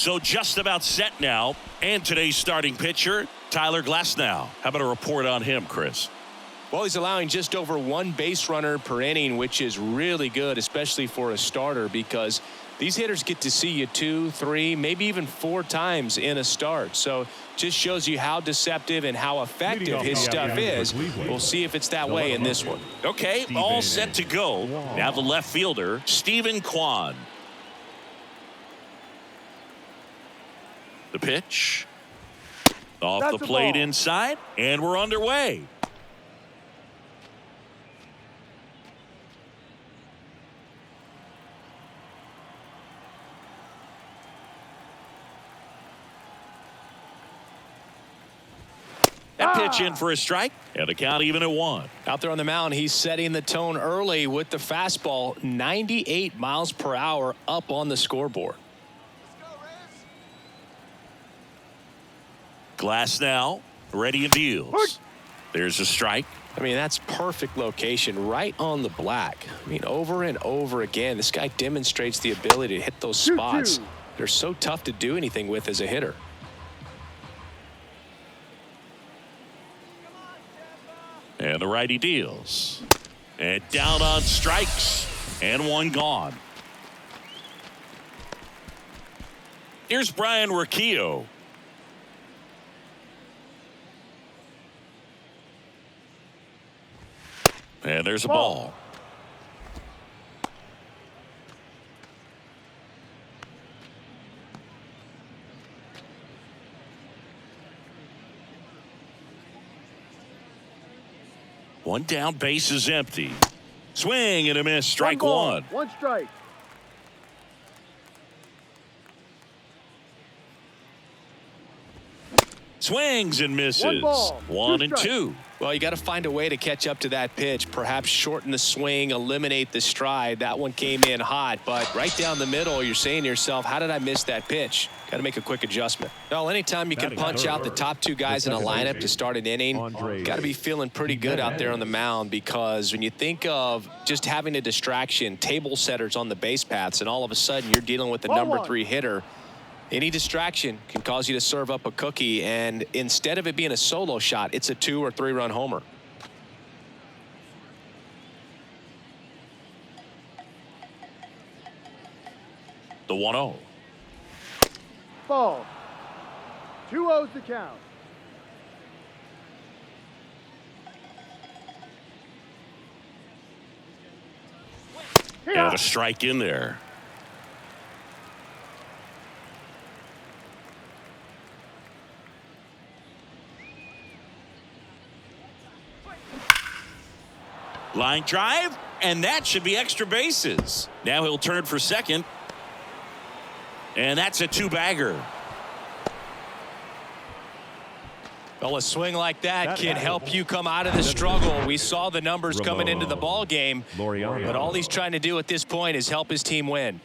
So just about set now. And today's starting pitcher, Tyler Glasnow. How about a report on him, Chris? Well, he's allowing just over one base runner per inning, which is really good, especially for a starter, because these hitters get to see you 2, 3, maybe even 4 times in a start. So just shows you how deceptive and how effective his stuff is. We'll see if it's that way in this one. Okay, all set to go. Now the left fielder, Stephen Kwan. The pitch. Off the plate inside, and we're underway. That pitch in for a strike, and the count even at 1. Out there on the mound, he's setting the tone early with the fastball, 98 miles per hour up on the scoreboard. Glasnow ready and deals. There's a strike. I mean, that's perfect location right on the black. I mean, over and over again, this guy demonstrates the ability to hit those spots. They're so tough to do anything with as a hitter. And the righty deals. And down on strikes. And one gone. Here's Brian Riccio. And there's a ball. One down, base is empty. Swing and a miss, strike one. One strike. Swings and misses. One and two. Well, you got to find a way to catch up to that pitch. Perhaps shorten the swing, eliminate the stride. That one came in hot, but right down the middle, you're saying to yourself, how did I miss that pitch? Got to make a quick adjustment. Well, anytime you can punch out the top 2 guys in a lineup to start an inning, got to be feeling pretty good out there on the mound, because when you think of just having a distraction, table setters on the base paths, and all of a sudden you're dealing with the number 3 hitter, any distraction can cause you to serve up a cookie, and instead of it being a solo shot, it's a 2 or 3 run homer. The 1-0. Ball. 2-0's the count. And a strike in there. Line drive, and that should be extra bases. Now he'll turn for second. And that's a 2-bagger. Well, a swing like that can help you come out of the struggle. We saw the numbers coming into the ball game, but all he's trying to do at this point is help his team win.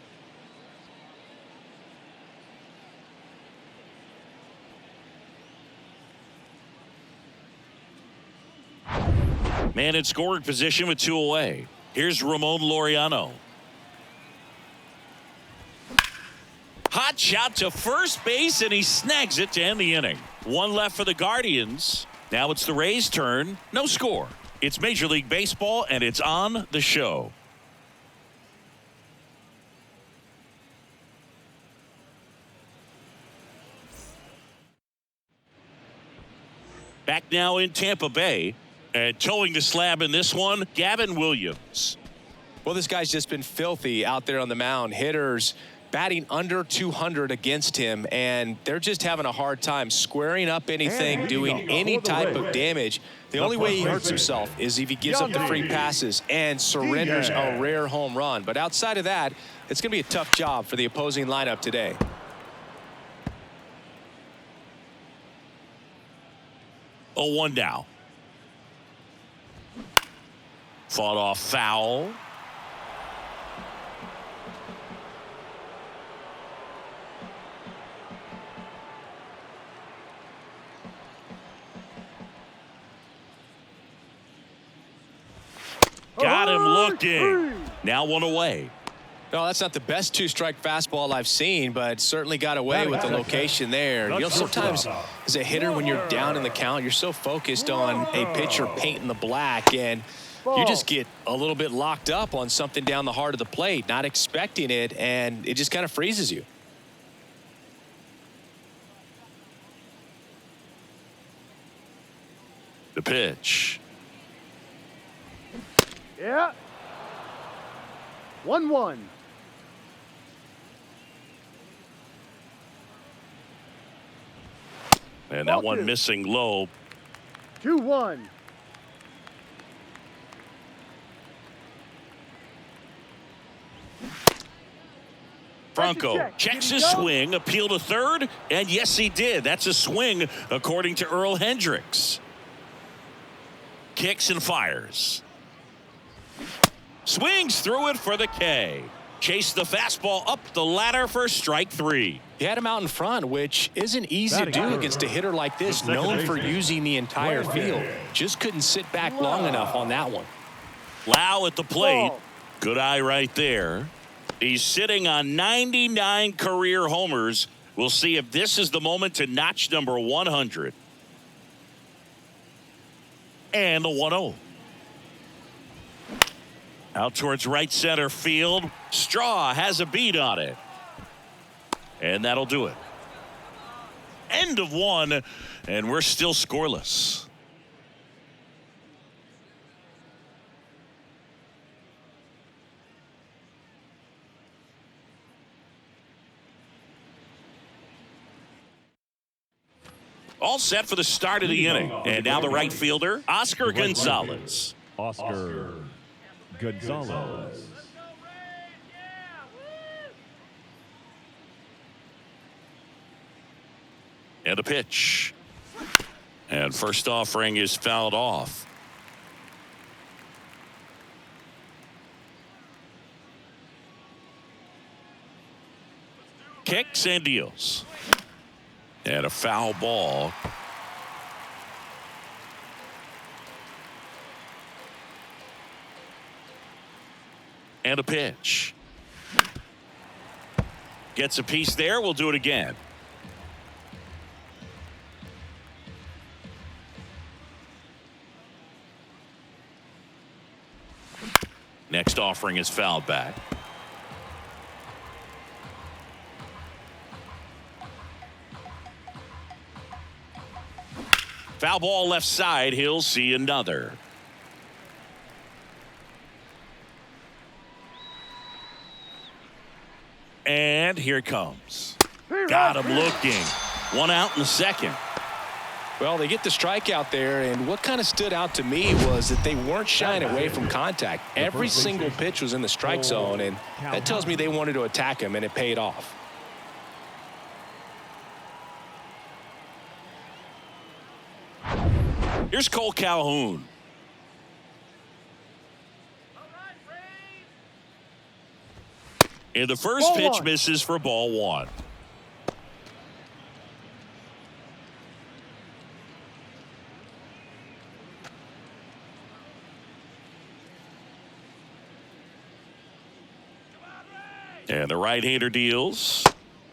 Man in scoring position with 2 away. Here's Ramon Laureano. Hot shot to first base, and he snags it to end the inning. 1 left for the Guardians. Now it's the Rays' turn. No score. It's Major League Baseball, and it's on the show. Back now in Tampa Bay. And towing the slab in this one, Gavin Williams. Well, this guy's just been filthy out there on the mound. Hitters batting under 200 against him, and they're just having a hard time squaring up anything, doing any type of damage. The only way he hurts himself is if he gives up the free passes and surrenders a rare home run. But outside of that, it's going to be a tough job for the opposing lineup today. Oh, 1 down. Fought off foul. Got him looking. Now 1 away. No, that's not the best two-strike fastball I've seen, but certainly got away with the location there. You know, sometimes as a hitter, when you're down in the count, you're so focused on a pitcher painting the black, and you just get a little bit locked up on something down the heart of the plate, not expecting it, and it just kind of freezes you. The pitch. Yeah. 1-1. And that one missing low. 2-1. Franco checks his swing, appeal to third, and yes, he did. That's a swing, according to Earl Hendricks. Kicks and fires. Swings through it for the K. Chase the fastball up the ladder for strike 3. He had him out in front, which isn't easy to do against a hitter like this, known for using the entire field. Just couldn't sit back long enough on that one. Lau at the plate. Good eye right there. He's sitting on 99 career homers. We'll see if this is the moment to notch number 100. And the 1-0. Out towards right center field. Straw has a beat on it. And that'll do it. End of 1, and we're still scoreless. All set for the start of the inning. And now the right fielder, Oscar Gonzalez. Oscar Gonzalez. And a pitch. And first offering is fouled off. Kicks and deals. And a foul ball. And a pitch. Gets a piece there. We'll do it again. Next offering is fouled back. Foul ball left side. He'll see another. And here it comes. Got him looking. One out in the second. Well, they get the strikeout there, and what kind of stood out to me was that they weren't shying away from contact. Every single pitch was in the strike zone, and that tells me they wanted to attack him, and it paid off. Here's Cole Calhoun. And the first pitch misses for ball 1. And the right-hander deals.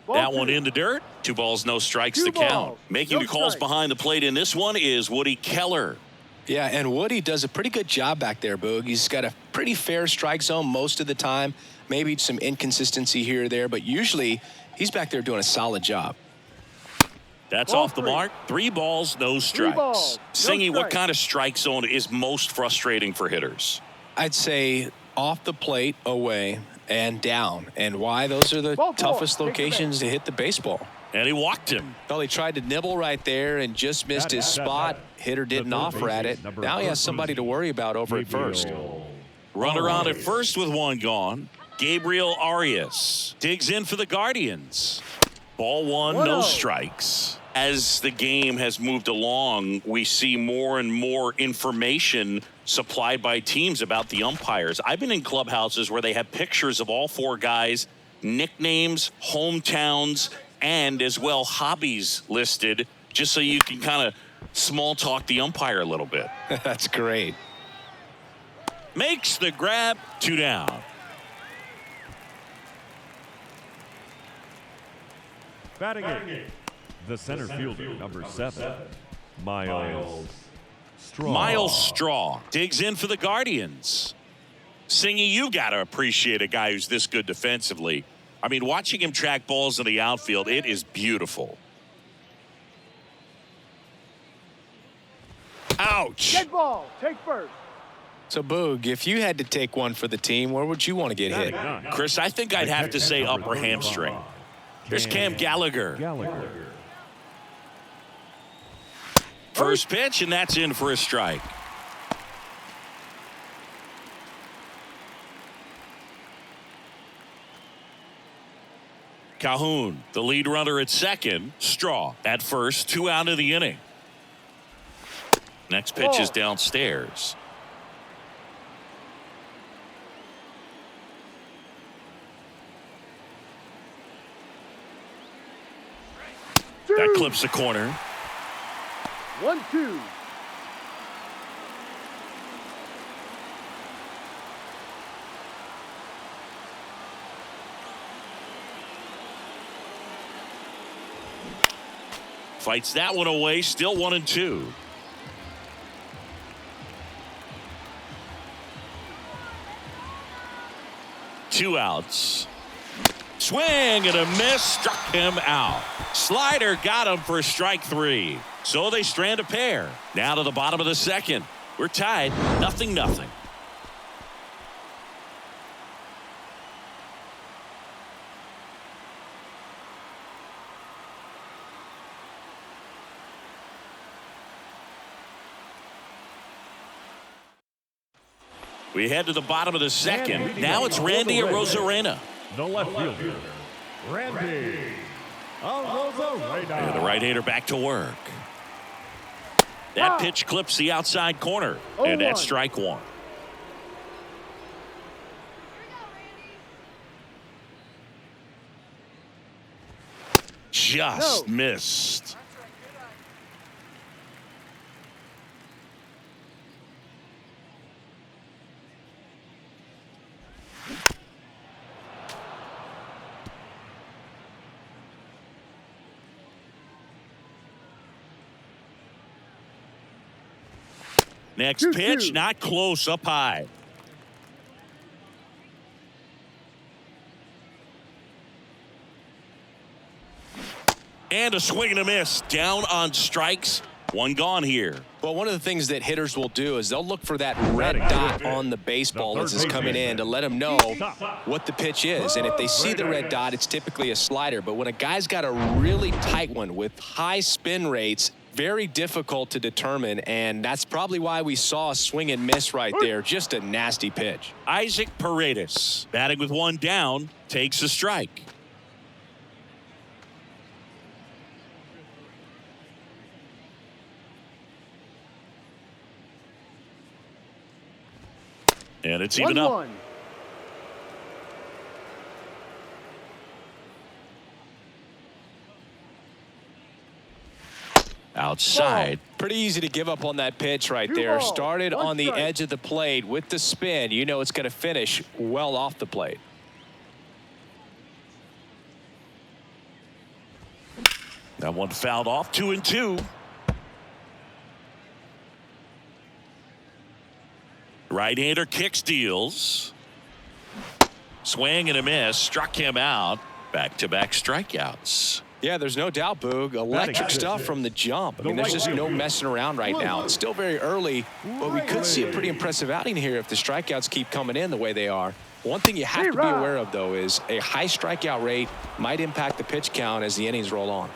That one in the dirt. 2 balls, no strikes to count. Making the calls behind the plate in this one is Woody Keller. Yeah, and Woody does a pretty good job back there, Boog. He's got a pretty fair strike zone most of the time. Maybe some inconsistency here or there, but usually he's back there doing a solid job. That's off the mark. 3 balls, no strikes. Singy, what kind of strike zone is most frustrating for hitters? I'd say off the plate, away, and down. And why? Those are the toughest locations to hit the baseball. And he walked him. Well, he tried to nibble right there and just missed his spot. Hitter didn't offer at it. Now he has somebody to worry about over at first. Runner on at first with 1 gone. Gabriel Arias digs in for the Guardians. Ball 1, no strikes. As the game has moved along, we see more and more information supplied by teams about the umpires. I've been in clubhouses where they have pictures of all 4 guys, nicknames, hometowns, and as well hobbies listed, just so you can kind of small talk the umpire a little bit. That's great. Makes the grab, 2 down. Batting eighth, the center fielder, number 7, Miles Straw. Miles Straw digs in for the Guardians. Singy, you got to appreciate a guy who's this good defensively. I mean, watching him track balls in the outfield, it is beautiful. Ouch. Dead ball. Take first. So, Boog, if you had to take one for the team, where would you want to get hit? Chris, I think I'd have to say upper hamstring. Here's Cam Gallagher. First pitch, and that's in for a strike. Calhoun, the lead runner at second. Straw at first, 2 out of the inning. Next pitch is downstairs. That clips the corner. 1-2. Fights that one away. Still 1-2. Two outs. Swing and a miss. Struck him out. Slider got him for strike 3. So they strand a pair. Now to the bottom of the second. We're tied 0-0. We head to the bottom of the second. Now it's Randy Arozarena. The left fielder, Randy Arozarena. And the right-hander back to work. That pitch clips the outside corner. And that's strike 1. Just missed. Next pitch, not close, up high. And a swing and a miss. Down on strikes. 1 gone here. Well, one of the things that hitters will do is they'll look for that red dot on the baseball as it's coming in to let them know what the pitch is. And if they see the red dot, it's typically a slider. But when a guy's got a really tight one with high spin rates, very difficult to determine, and that's probably why we saw a swing and miss right there. Just a nasty pitch. Isaac Paredes, batting with 1 down, takes a strike. And it's even up. 1-1. Outside. Pretty easy to give up on that pitch right there. Started on the edge of the plate with the spin. You know it's going to finish well off the plate. That one fouled off. 2-2. Right-hander kicks, deals. Swing and a miss. Struck him out. Back-to-back strikeouts. Yeah, there's no doubt, Boog. Electric stuff from the jump. I mean, there's just no messing around right now. It's still very early, but we could see a pretty impressive outing here if the strikeouts keep coming in the way they are. One thing you have to be aware of, though, is a high strikeout rate might impact the pitch count as the innings roll on.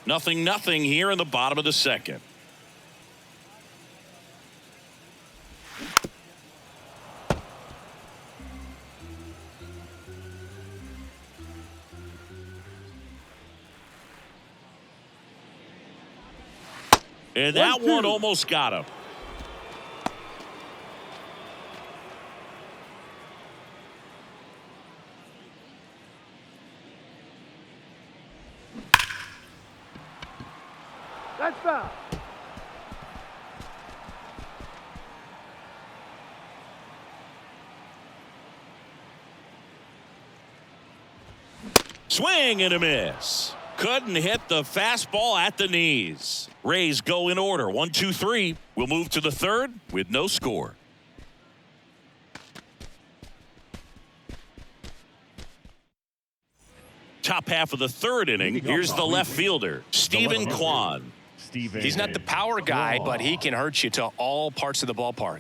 Nothing here in the bottom of the second. And that one almost got him. That's foul. Swing and a miss. Couldn't hit the fastball at the knees. Rays go in order. 1, 2, 3. We'll move to the third with no score. Top half of the third inning. Here's the left fielder, Stephen Kwan. He's not the power guy, but he can hurt you to all parts of the ballpark.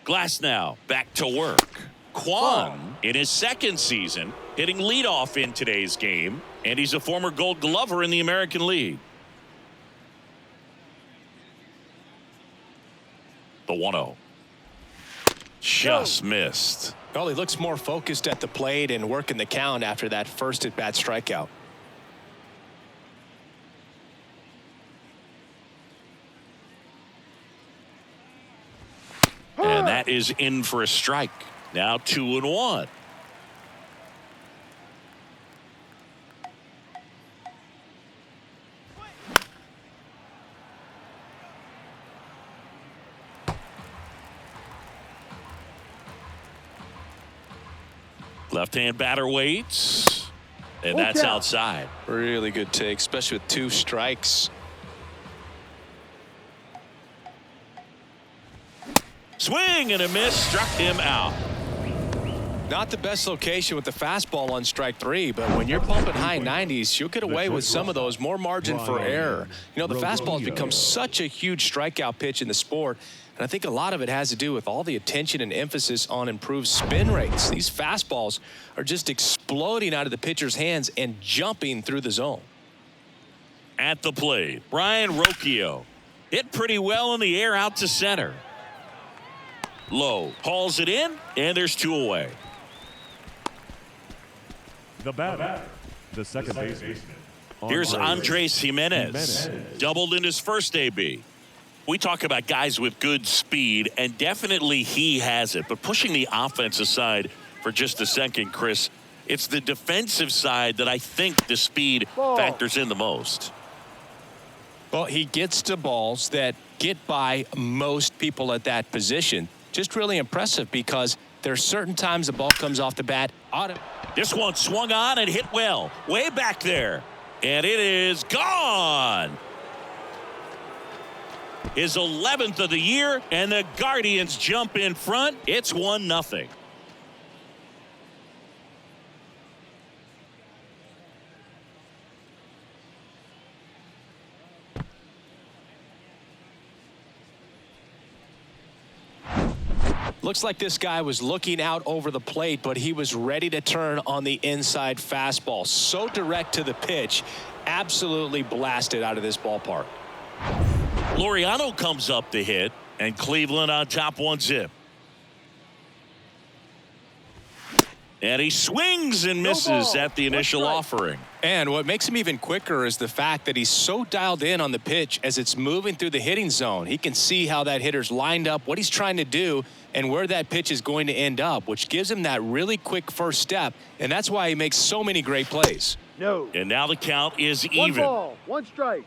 Glass now back to work. Kwan in his second season hitting leadoff in today's game, and he's a former Gold Glover in the American League. The 1-0. Just missed. Well, he looks more focused at the plate and working the count after that first at-bat strikeout. And that is in for a strike. Now 2-1. Left-hand batter waits, and that's outside. Really good take, especially with 2 strikes. Swing and a miss, struck him out. Not the best location with the fastball on strike 3, but when you're pumping high 90s, you'll get away with some of those. More margin for error. You know, the fastball has become such a huge strikeout pitch in the sport, and I think a lot of it has to do with all the attention and emphasis on improved spin rates. These fastballs are just exploding out of the pitcher's hands and jumping through the zone. At the plate, Brian Rocchio hit pretty well in the air out to center. Low hauls it in, and there's 2 away. The batter, the second baseman. Here's Andres Jimenez. Doubled in his first AB. We talk about guys with good speed, and definitely he has it. But pushing the offense aside for just a second, Chris, it's the defensive side that I think the speed factors in the most. Well, he gets to balls that get by most people at that position. Just really impressive because there's certain times the ball comes off the bat. This one swung on and hit well. Way back there. And it is gone. His 11th of the year, and the Guardians jump in front. It's 1-0. Looks like this guy was looking out over the plate, but he was ready to turn on the inside fastball. So direct to the pitch, absolutely blasted out of this ballpark. Laureano comes up to hit, and Cleveland on top 1-0. And he swings and misses at the initial offering. And what makes him even quicker is the fact that he's so dialed in on the pitch as it's moving through the hitting zone. He can see how that hitter's lined up, what he's trying to do, and where that pitch is going to end up, which gives him that really quick first step. And that's why he makes so many great plays. No. And now the count is even. 1 ball, 1 strike.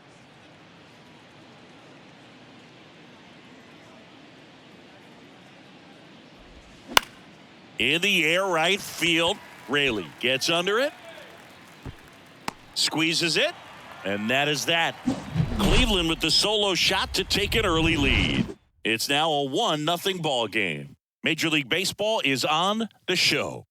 In the air, right field. Raley gets under it. Squeezes it. And that is that. Cleveland with the solo shot to take an early lead. It's now a 1-0 ball game. Major League Baseball is on the show.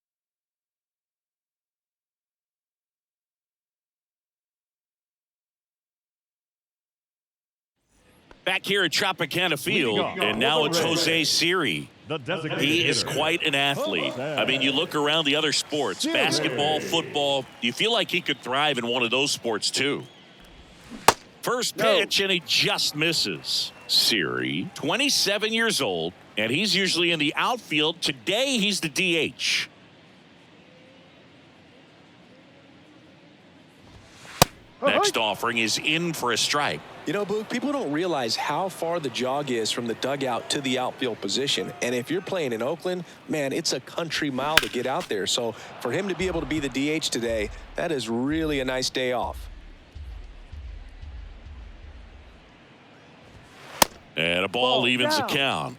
Back here at Tropicana Field, and now it's Jose Siri. He is quite an athlete. I mean, you look around the other sports, basketball, football, you feel like he could thrive in one of those sports too. First pitch, and he just misses. Siri, 27 years old, and he's usually in the outfield. Today, he's the DH. Next offering is in for a strike. You know, Boog, people don't realize how far the jog is from the dugout to the outfield position. And if you're playing in Oakland, man, it's a country mile to get out there. So for him to be able to be the DH today, that is really a nice day off. And a ball evens the count.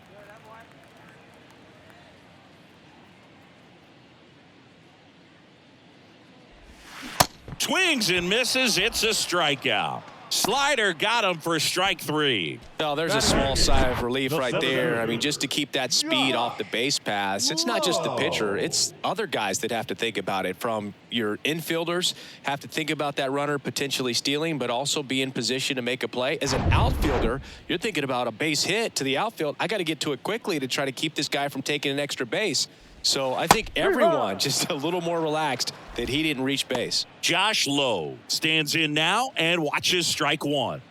Swings and misses. It's a strikeout. Slider got him for strike 3. Oh, there's a small sigh of relief right there. I mean, just to keep that speed off the base paths. It's not just the pitcher. It's other guys that have to think about it. From your infielders have to think about that runner potentially stealing, but also be in position to make a play. As an outfielder, you're thinking about a base hit to the outfield. I got to get to it quickly to try to keep this guy from taking an extra base. So I think everyone just a little more relaxed that he didn't reach base. Josh Lowe stands in now and watches strike 1.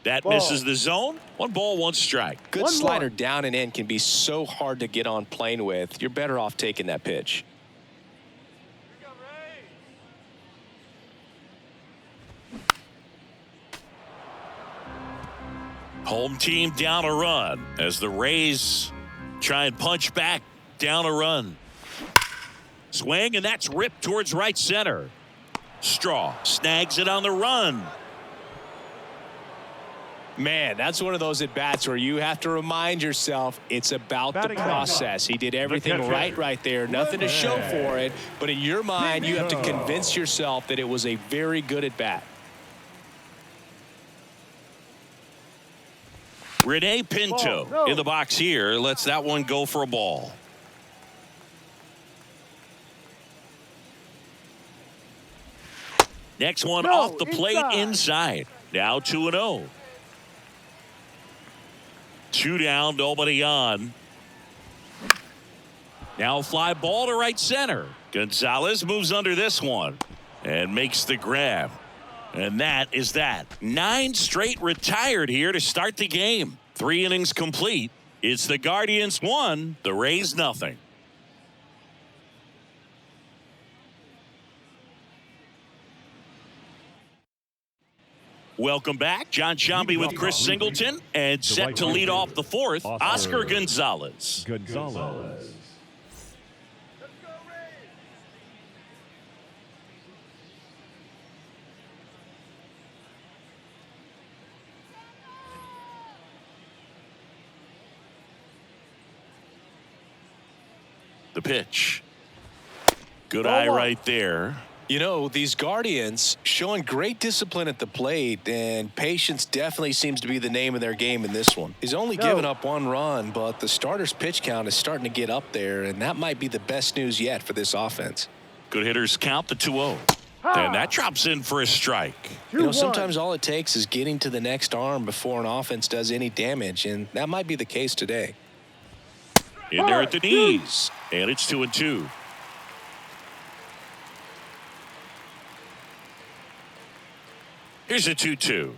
That misses the zone. 1 ball, 1 strike. Good slider down and in can be so hard to get on plane with. You're better off taking that pitch. Home team down a run as the Rays try and punch back down a run. Swing, and that's ripped towards right center. Straw snags it on the run. Man, that's one of those at-bats where you have to remind yourself it's about the process. He did everything right there. Nothing to show for it. But in your mind, you have to convince yourself that it was a very good at-bat. Rene Pinto in the box here. Lets that one go for a ball. Next one off the plate inside. Now 2-0. 2 down, nobody on. Now fly ball to right center. Gonzalez moves under this one and makes the grab. And that is that. 9 straight retired here to start the game. 3 innings complete. It's the Guardians 1, the Rays nothing. Welcome back. John Shambi with Chris Singleton, and set to lead off the 4th, Oscar Gonzalez. The pitch. Good eye right there. You know, these Guardians showing great discipline at the plate, and patience definitely seems to be the name of their game in this one. He's only given up 1 run, but the starter's pitch count is starting to get up there, and that might be the best news yet for this offense. Good hitters count the 2-0. And that drops in for a strike. You know, sometimes all it takes is getting to the next arm before an offense does any damage, and that might be the case today. In there at the knees, and it's 2-2. Here's a 2-2.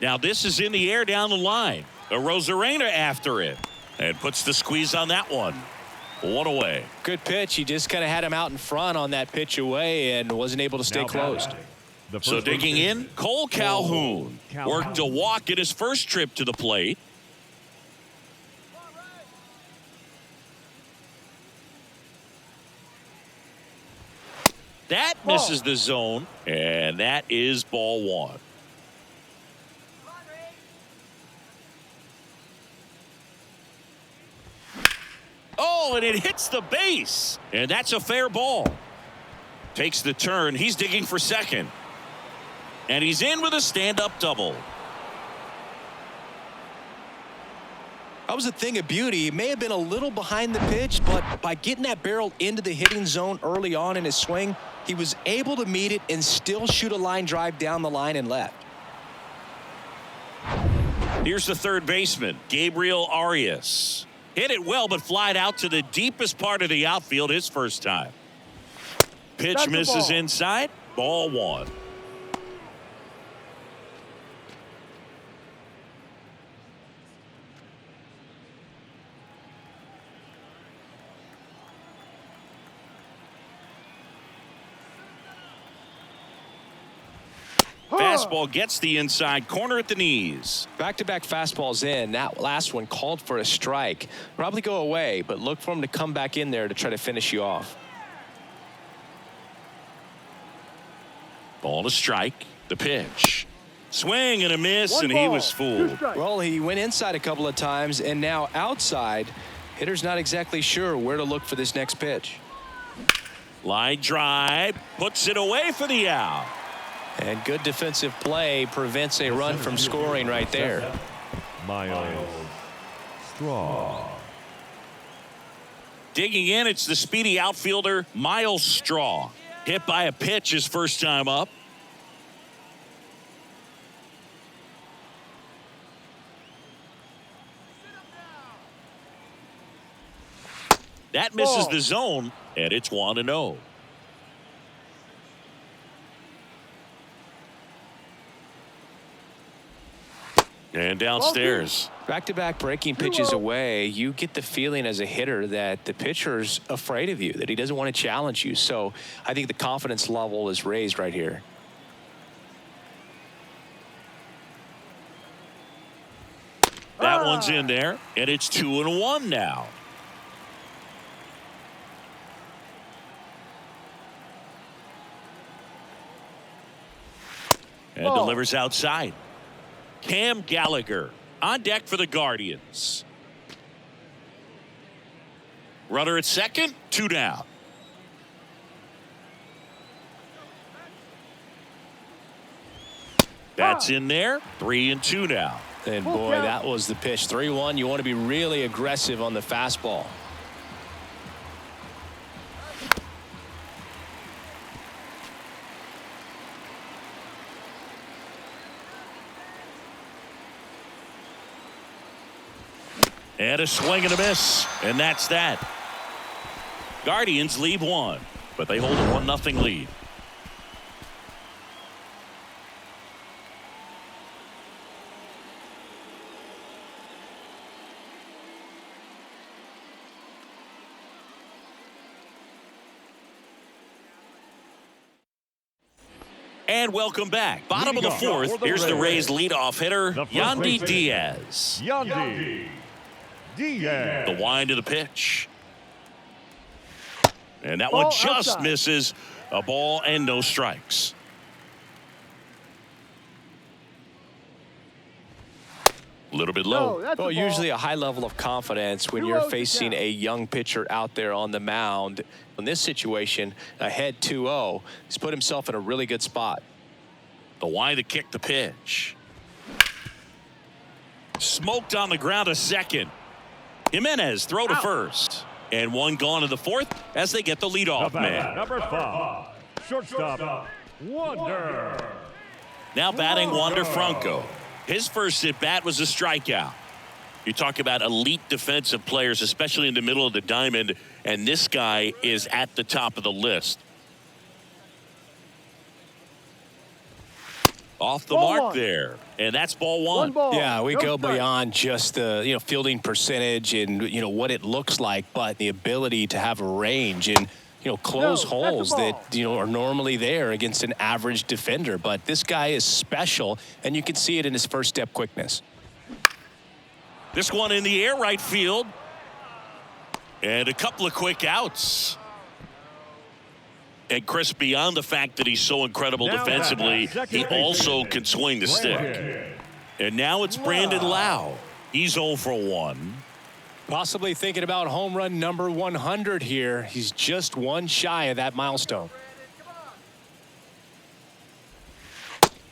Now this is in the air down the line. Arozarena after it and puts the squeeze on that one. 1 away. Good pitch. He just kind of had him out in front on that pitch away and wasn't able to stay closed. So digging in, Cole Calhoun worked a walk in his first trip to the plate. That misses the zone, and that is ball 1. Oh, and it hits the base, and that's a fair ball. Takes the turn. He's digging for second, and he's in with a stand-up double. That was a thing of beauty. He may have been a little behind the pitch, but by getting that barrel into the hitting zone early on in his swing, he was able to meet it and still shoot a line drive down the line and left. Here's the third baseman, Gabriel Arias. Hit it well, but flied out to the deepest part of the outfield his first time. Pitch misses inside. Ball 1. Fastball gets the inside corner at the knees. Back-to-back fastballs in. That last one called for a strike. Probably go away, but look for him to come back in there to try to finish you off. Ball to strike. The pitch. Swing and a miss, One and he ball, was two fooled. strikes. Well, he went inside a couple of times, and now outside. Hitter's not exactly sure where to look for this next pitch. Line drive, puts it away for the out. And good defensive play prevents a run from scoring right there. Miles Straw. Digging in, it's the speedy outfielder, Miles Straw. Hit by a pitch his first time up. That misses the zone, and it's 1-0. And downstairs. Back-to-back breaking pitches away, you get the feeling as a hitter that the pitcher's afraid of you, that he doesn't want to challenge you. So I think the confidence level is raised right here. That one's in there, and it's 2-1 now. And delivers outside. Cam Gallagher on deck for the Guardians. Runner at second, 2 down. That's in there, 3-2 now. And boy, that was the pitch. 3-1. You want to be really aggressive on the fastball. And a swing and a miss, and that's that. Guardians lead 1, but they hold a 1-0 lead. And welcome back. Bottom of the 4th. Here's the Rays leadoff hitter, Yandy Diaz. Yandy Diaz. The wind of the pitch. And that one just misses. A ball and no strikes. A little bit low. Well, usually a high level of confidence when you're facing a young pitcher out there on the mound. In this situation, ahead 2-0, he's put himself in a really good spot. The wind to kick the pitch. Smoked on the ground to second. Jimenez throw to first. And one gone to the 4th as they get the leadoff man. Number 5, shortstop, Wander. Now batting Wander Franco. His first at bat was a strikeout. You talk about elite defensive players, especially in the middle of the diamond, and this guy is at the top of the list. Off the mark there, and that's ball one. Yeah, we go beyond just the fielding percentage and what it looks like, but the ability to have a range and close holes that are normally there against an average defender. But this guy is special, and you can see it in his first step quickness. This one in the air, right field, and a couple of quick outs. And Chris, beyond the fact that he's so incredible defensively, he also can swing the stick. And now it's Brandon Lau. He's 0 for 1. Possibly thinking about home run number 100 here. He's just one shy of that milestone.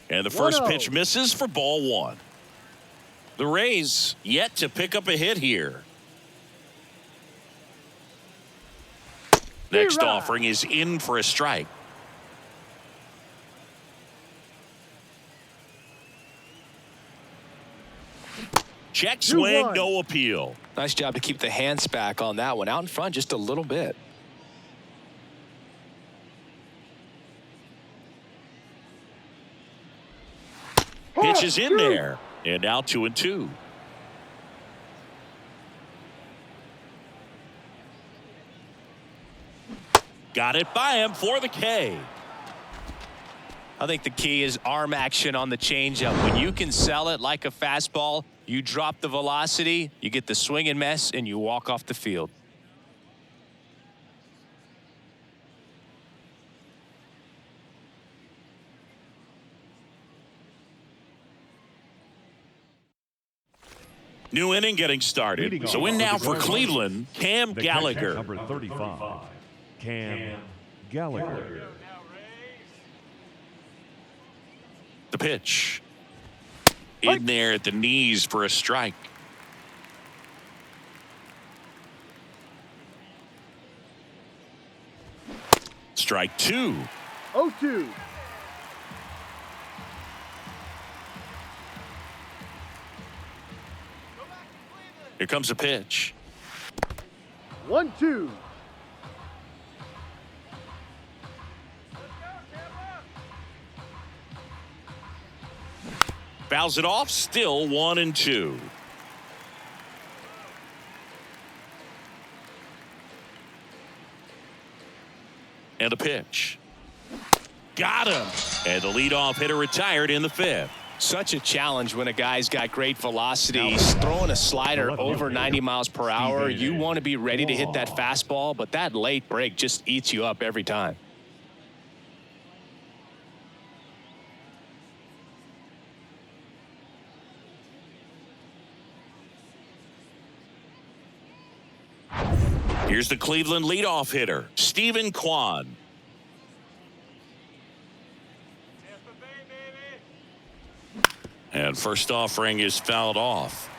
And the first pitch misses for ball 1. The Rays yet to pick up a hit here. Next offering is in for a strike. Check swing, no appeal. Nice job to keep the hands back on that one. Out in front just a little bit. Pitch is in there. And now 2-2. Got it by him for the K. I think the key is arm action on the changeup. When you can sell it like a fastball, you drop the velocity, you get the swing and miss, and you walk off the field. New inning getting started. Leading So off in for now the for Guardians, Cleveland, Cam the Gallagher. catcher, number 35, Cam Gallagher. The pitch. In there at the knees for a strike. Strike 2. 0-2. Here comes a pitch. 1-2. Fouls it off. Still 1-2. And the pitch. Got him. And the leadoff hitter retired in the 5th. Such a challenge when a guy's got great velocity. He's throwing a slider over 90 miles per hour. You want to be ready to hit that fastball, but that late break just eats you up every time. Here's the Cleveland leadoff hitter, Stephen Kwan. And first offering is fouled off.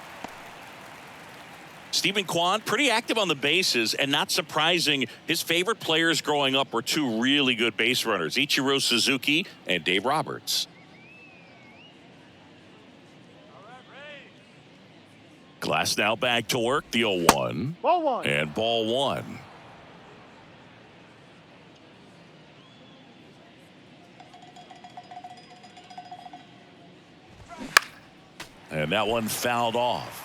Stephen Kwan, pretty active on the bases, and not surprising, his favorite players growing up were two really good base runners, Ichiro Suzuki and Dave Roberts. Glass now back to work, the 0-1. Ball 1. And ball 1. And that one fouled off.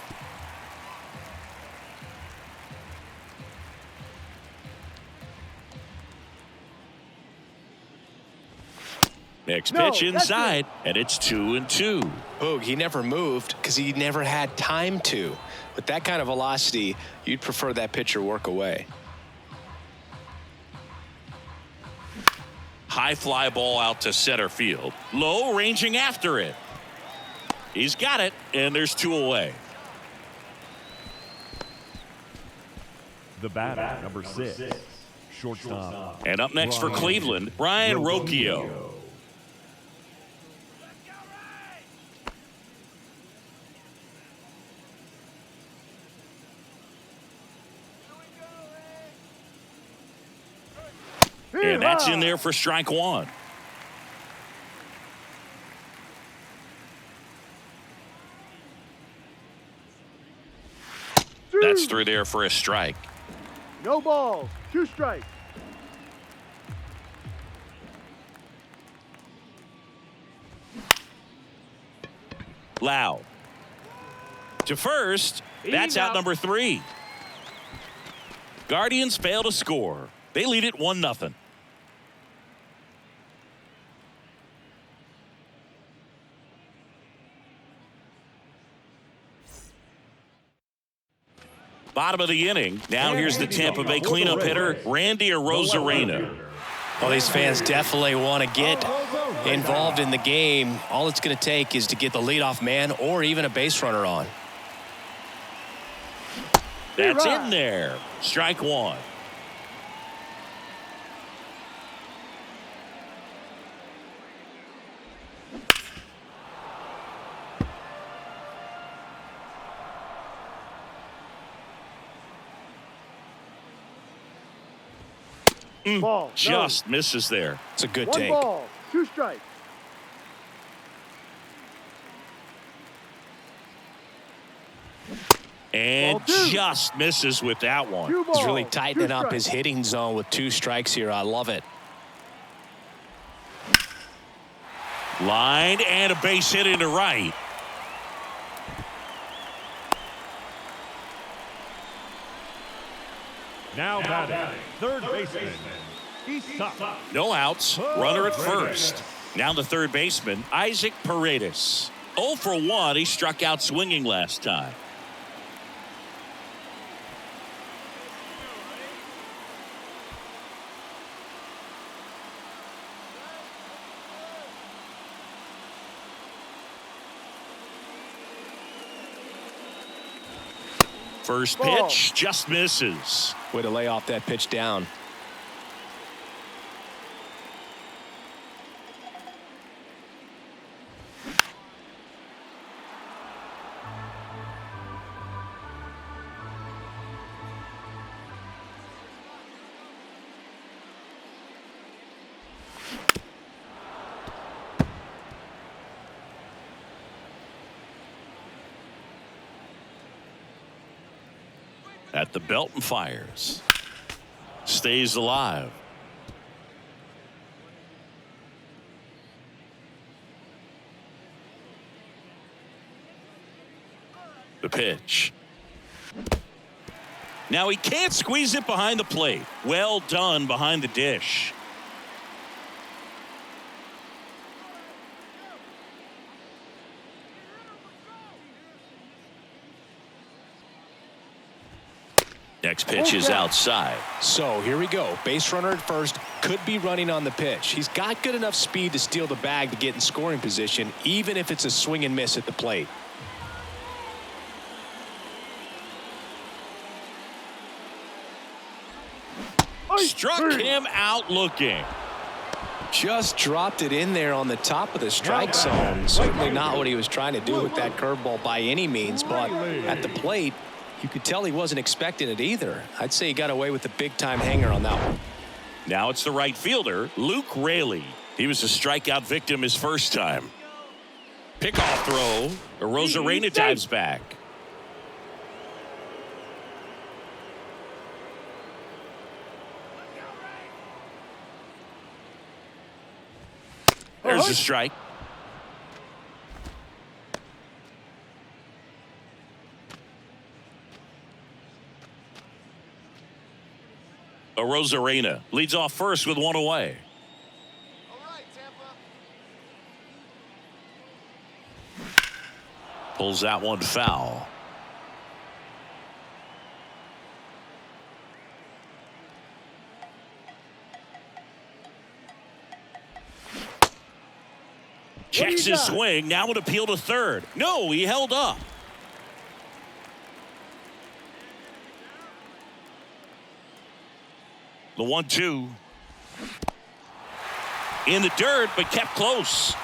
Next pitch inside, and it's 2-2. Boog, he never moved because he never had time to. With that kind of velocity, you'd prefer that pitcher work away. High fly ball out to center field. Low, ranging after it. He's got it, and there's 2 away. The batter, number 6, shortstop. And up next for Cleveland, Brian Rocchio. And that's in there for strike 1. That's through there for a strike. No balls. 2 strikes. Loud. To first. That's out number 3. Guardians fail to score. They lead it 1-0. Bottom of the inning. Now here's the Tampa Bay cleanup hitter, Randy Arozarena. Well, these fans definitely want to get involved in the game. All it's going to take is to get the leadoff man or even a base runner on. That's in there. Strike 1. Ball. Just misses there. It's a good 1 take. ball. 2 strikes. And just misses with that one. 2 balls. He's really 2 tightening up his strikes. hitting zone with 2 strikes here. I love it. Line and a base hit into right. Now batting, third baseman, Isa. No outs. Runner at first. Now the third baseman, Isaac Paredes. 0 for 1. He struck out swinging last time. First Ball. pitch just misses. Way to lay off that pitch down. At the belt and fires. Stays alive. The pitch. Now he can't squeeze it behind the plate. Well done behind the dish. Next pitch is outside. So here we go. Base runner at first, could be running on the pitch. He's got good enough speed to steal the bag to get in scoring position, even if it's a swing and miss at the plate. Struck him out looking. Just dropped it in there on the top of the strike zone. Certainly not what he was trying to do with that curveball by any means, but at the plate, you could tell he wasn't expecting it either. I'd say he got away with a big-time hanger on that one. Now it's the right fielder, Luke Raley. He was a strikeout victim his first time. Pickoff throw. Rosarena dives back. There's a strike. Rosarena leads off first with one away. All right, Tampa. Pulls that one foul. Checks his swing. Now an appeal to third. No, he held up. The 1-2. In the dirt, but kept close.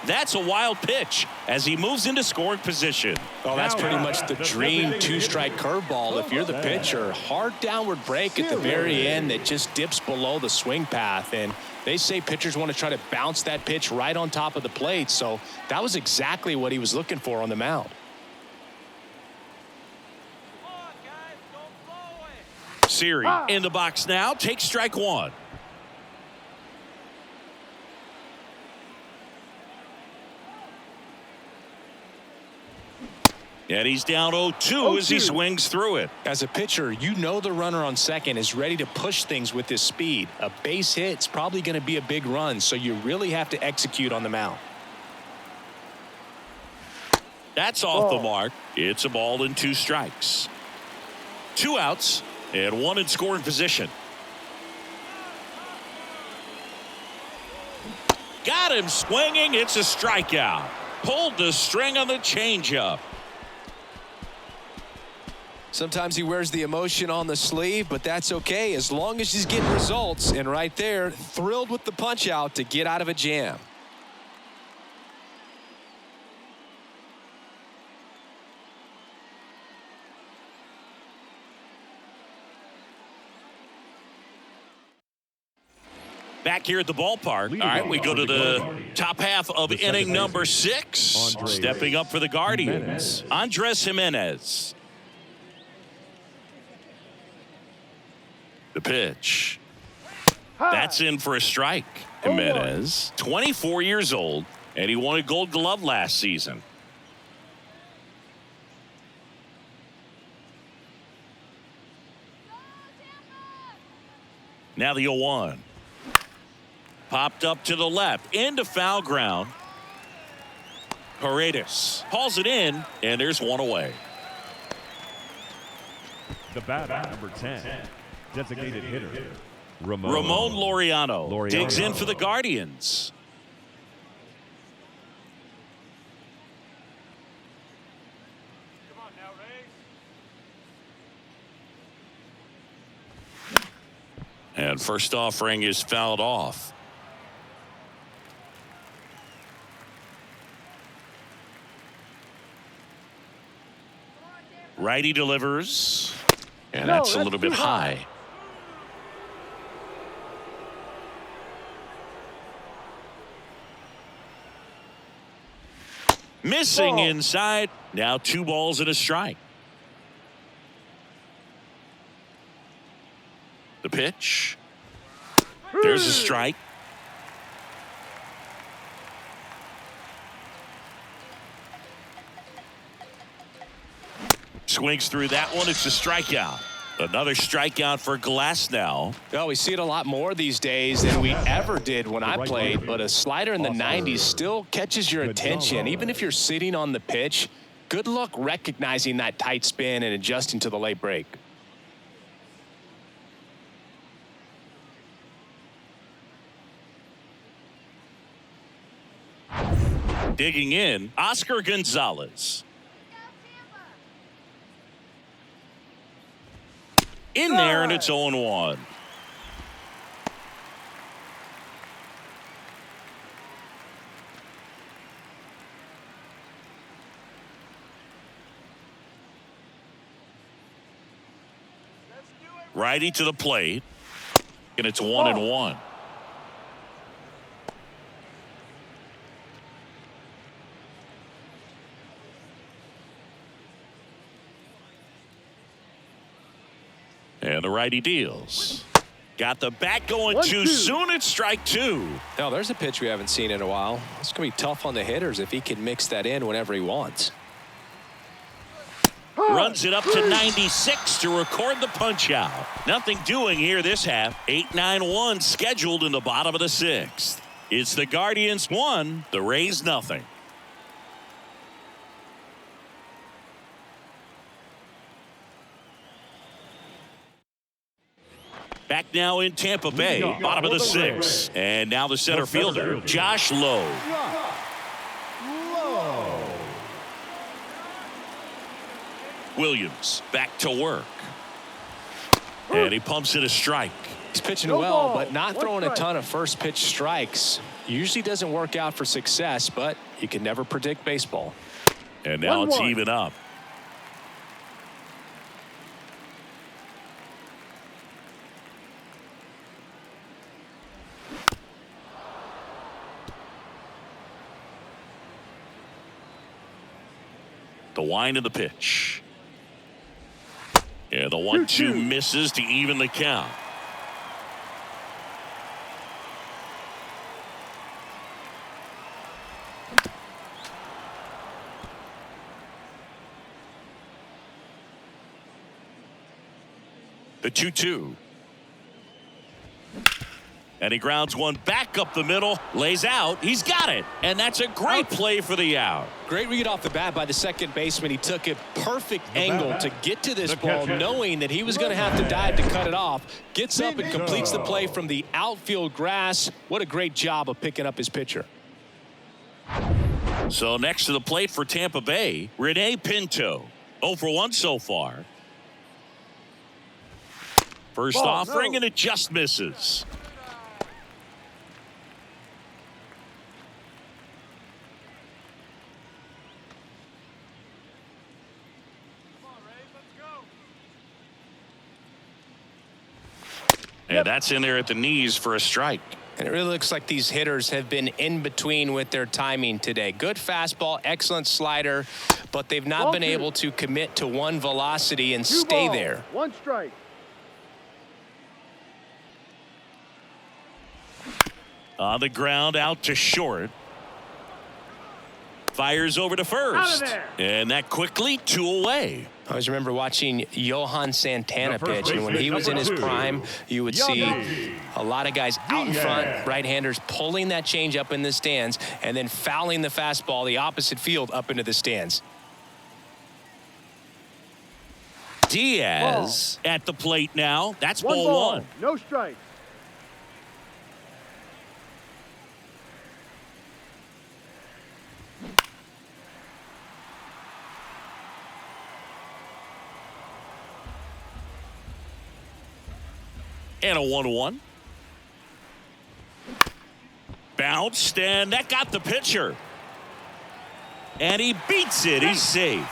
That's a wild pitch as he moves into scoring position. Well, that's pretty much the dream two-strike curveball. If you're the pitcher, hard downward break at the very end that just dips below the swing path. And they say pitchers want to try to bounce that pitch right on top of the plate. So that was exactly what he was looking for on the mound. Siri in the box now. Takes strike one. And he's down 0-2 as he swings through it. As a pitcher, you know the runner on second is ready to push things with his speed. A base hit's probably going to be a big run, so you really have to execute on the mound. That's off the mark. It's a ball and 2 strikes. 2 outs and 1 in scoring position. Got him swinging. It's a strikeout. Pulled the string on the changeup. Sometimes he wears the emotion on the sleeve, but that's okay as long as he's getting results. And right there, thrilled with the punch out to get out of a jam. Back here at the ballpark. All right, we go to the top half of inning number 6. Stepping up for the Guardians, Andres Jimenez. The pitch. That's in for a strike. Jimenez, 24 years old, and he won a Gold Glove last season. Now the 0-1. Popped up to the left into foul ground. Paredes hauls it in, and there's one away. The batter, number 10, designated hitter, Ramon Laureano digs in for the Guardians. And first offering is fouled off. Righty delivers. And No, that's a that's little bit too high. high. Missing Ball. inside. Now 2 balls and a strike. The pitch. There's a strike. Swings through that one. It's a strikeout. Another strikeout for Glass now. Well, we see it a lot more these days than we ever did when I played, but a slider in the 90s still catches your attention. Even if you're sitting on the pitch, good luck recognizing that tight spin and adjusting to the late break. Digging in, Oscar Gonzalez. In there, and it's 0-1. Righty to the plate, and it's 1-1. And the righty deals. Got the bat going too soon. It's strike 2. Now, there's a pitch we haven't seen in a while. It's going to be tough on the hitters if he can mix that in whenever he wants. Runs it up to 96 to record the punch out. Nothing doing here this half. 8-9-1 scheduled in the bottom of the 6th. It's the Guardians 1, the Rays nothing. Back now in Tampa Bay, bottom of the 6th. And now the center fielder, Josh Lowe. Williams back to work. And he pumps it a strike. He's pitching No well, ball. but not 1 throwing a strike. ton of first pitch strikes. Usually doesn't work out for success, but you can never predict baseball. And now it's 1-1. even up. The wind of the pitch. Yeah, the 1-2 misses to even the count. The 2-2. And he grounds one back up the middle, lays out. He's got it. And that's a great play for the out. Great read off the bat by the second baseman. He took a perfect angle to get to this ball, knowing that he was going to have to dive to cut it off. Gets up and completes the play from the outfield grass. What a great job of picking up his pitcher. So next to the plate for Tampa Bay, Rene Pinto. 0 for 1 so far. First Ball, offering, no. and it just misses. And that's in there at the knees for a strike. And it really looks like these hitters have been in between with their timing today. Good fastball, excellent slider, but they've not Ball been 2. able to commit to one velocity and 2 stay balls, there. 1 strike. On the ground, out to short. Fires over to first. Out of there. And that quickly 2 away. I always remember watching Johan Santana The first pitch, and when he was in his baseman, prime, you would see Yogi. a lot of guys out in front, right-handers pulling that change up in the stands, and then fouling the fastball the opposite field up into the stands. Diaz at the plate now. That's 1 ball ball, 1. no strike. And a 1-1. Bounced, and that got the pitcher. And he beats it. He's safe.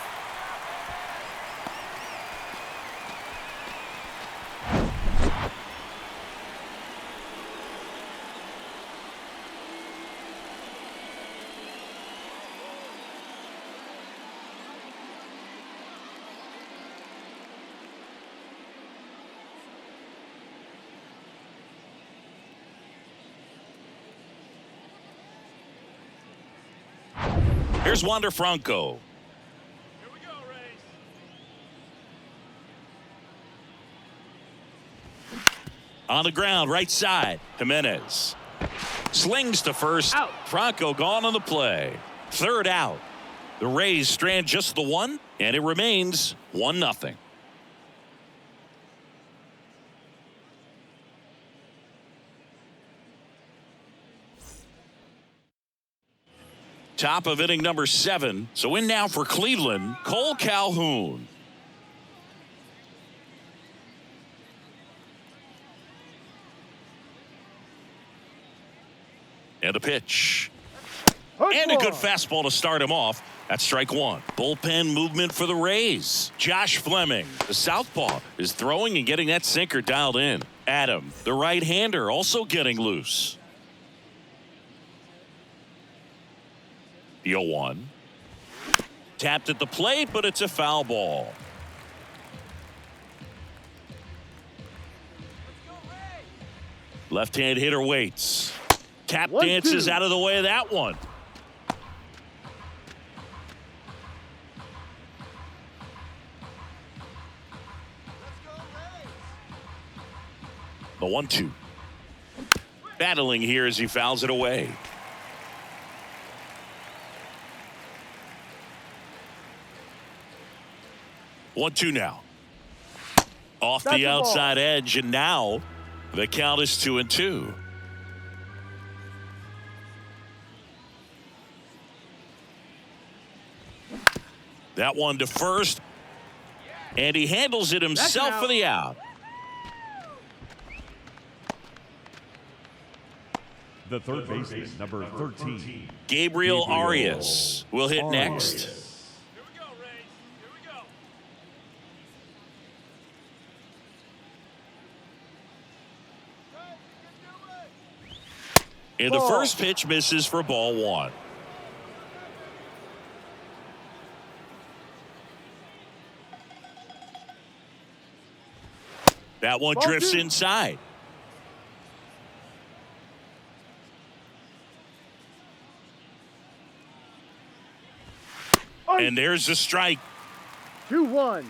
Here's Wander Franco. Here we go, Rays. On the ground, right side. Jimenez slings to first. Out. Franco gone on the play. Third out. The Rays strand just the one, and it remains 1-0. Top of inning number 7. So in now for Cleveland, Cole Calhoun. And a pitch. And a good fastball to start him off. That's strike 1. Bullpen movement for the Rays. Josh Fleming, the southpaw, is throwing and getting that sinker dialed in. Adam, the right-hander, also getting loose. The 0-1. Tapped at the plate, but it's a foul ball. Left-hand hitter waits. Tap dances out of the way of that one. The 1-2. Battling here as he fouls it away. 1-2 now. Off the outside edge, and now the count is 2-2. That one to first, and he handles it himself for the out. The third baseman, number 13. Gabriel Arias will hit next. Here we go, Rays. Here we go. And the first pitch misses for ball 1. That one drifts inside. And there's the strike. 2-1.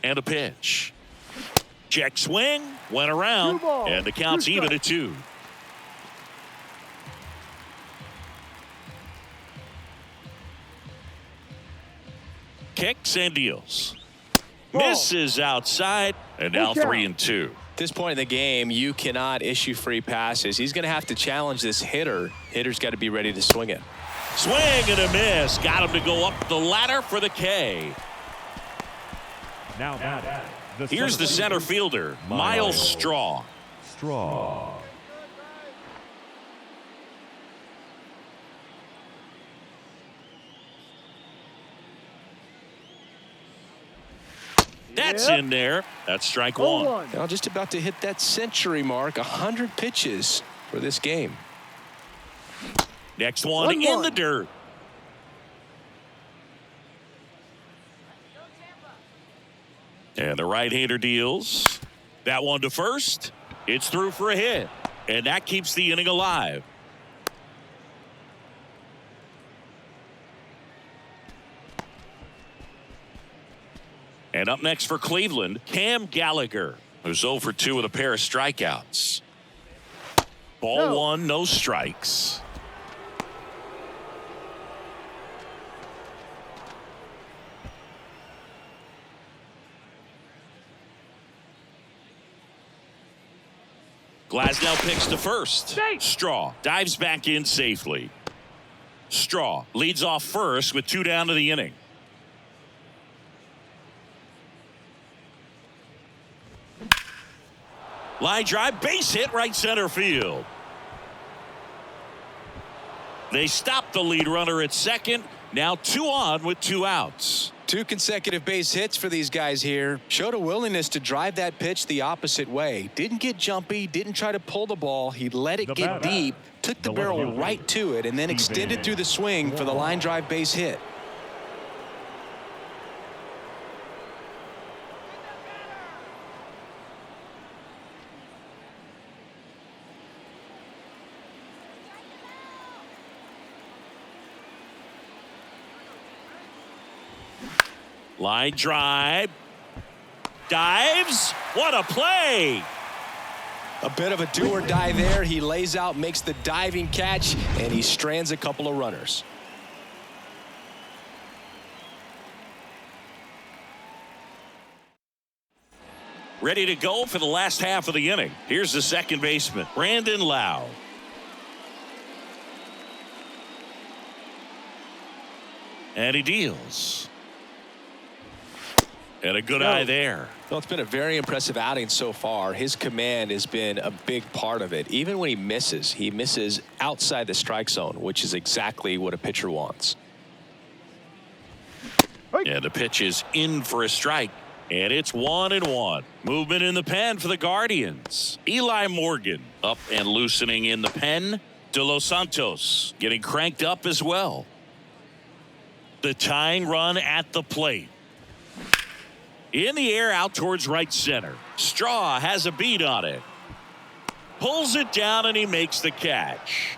And a pitch. Check swing, went around, and the count's even at 2. Kicks and deals. Misses outside, and now 3-2. At this point in the game, you cannot issue free passes. He's going to have to challenge this hitter. Hitter's got to be ready to swing it. Swing and a miss. Got him to go up the ladder for the K. Now batting. Here's the center fielder, Miles Straw. That's in there. That's strike 1. Now just about to hit that century mark. 100 pitches for this game. Next one in the dirt. And the right-hander deals. That one to first. It's through for a hit. And that keeps the inning alive. And up next for Cleveland, Cam Gallagher, who's 0 for 2 with a pair of strikeouts. Ball 1, no strikes. Glasnow picks to first. Straw dives back in safely. Straw leads off first with 2 down to the inning. Line drive, base hit, right center field. They stop the lead runner at second. Now 2 on with 2 outs. 2 consecutive base hits for these guys here. Showed a willingness to drive that pitch the opposite way. Didn't get jumpy, didn't try to pull the ball. He let it get deep, took the barrel right to it, and then extended through the swing for the line drive base hit. Line drive. Dives. What a play. A bit of a do or die there. He lays out, makes the diving catch, and he strands a couple of runners. Ready to go for the last half of the inning. Here's the second baseman, Brandon Lau. And he deals. And a good eye there. Well, it's been a very impressive outing so far. His command has been a big part of it. Even when he misses outside the strike zone, which is exactly what a pitcher wants. And the pitch is in for a strike. And it's 1-1. Movement in the pen for the Guardians. Eli Morgan up and loosening in the pen. De Los Santos getting cranked up as well. The tying run at the plate. In the air out towards right center. Straw has a beat on it. Pulls it down and he makes the catch.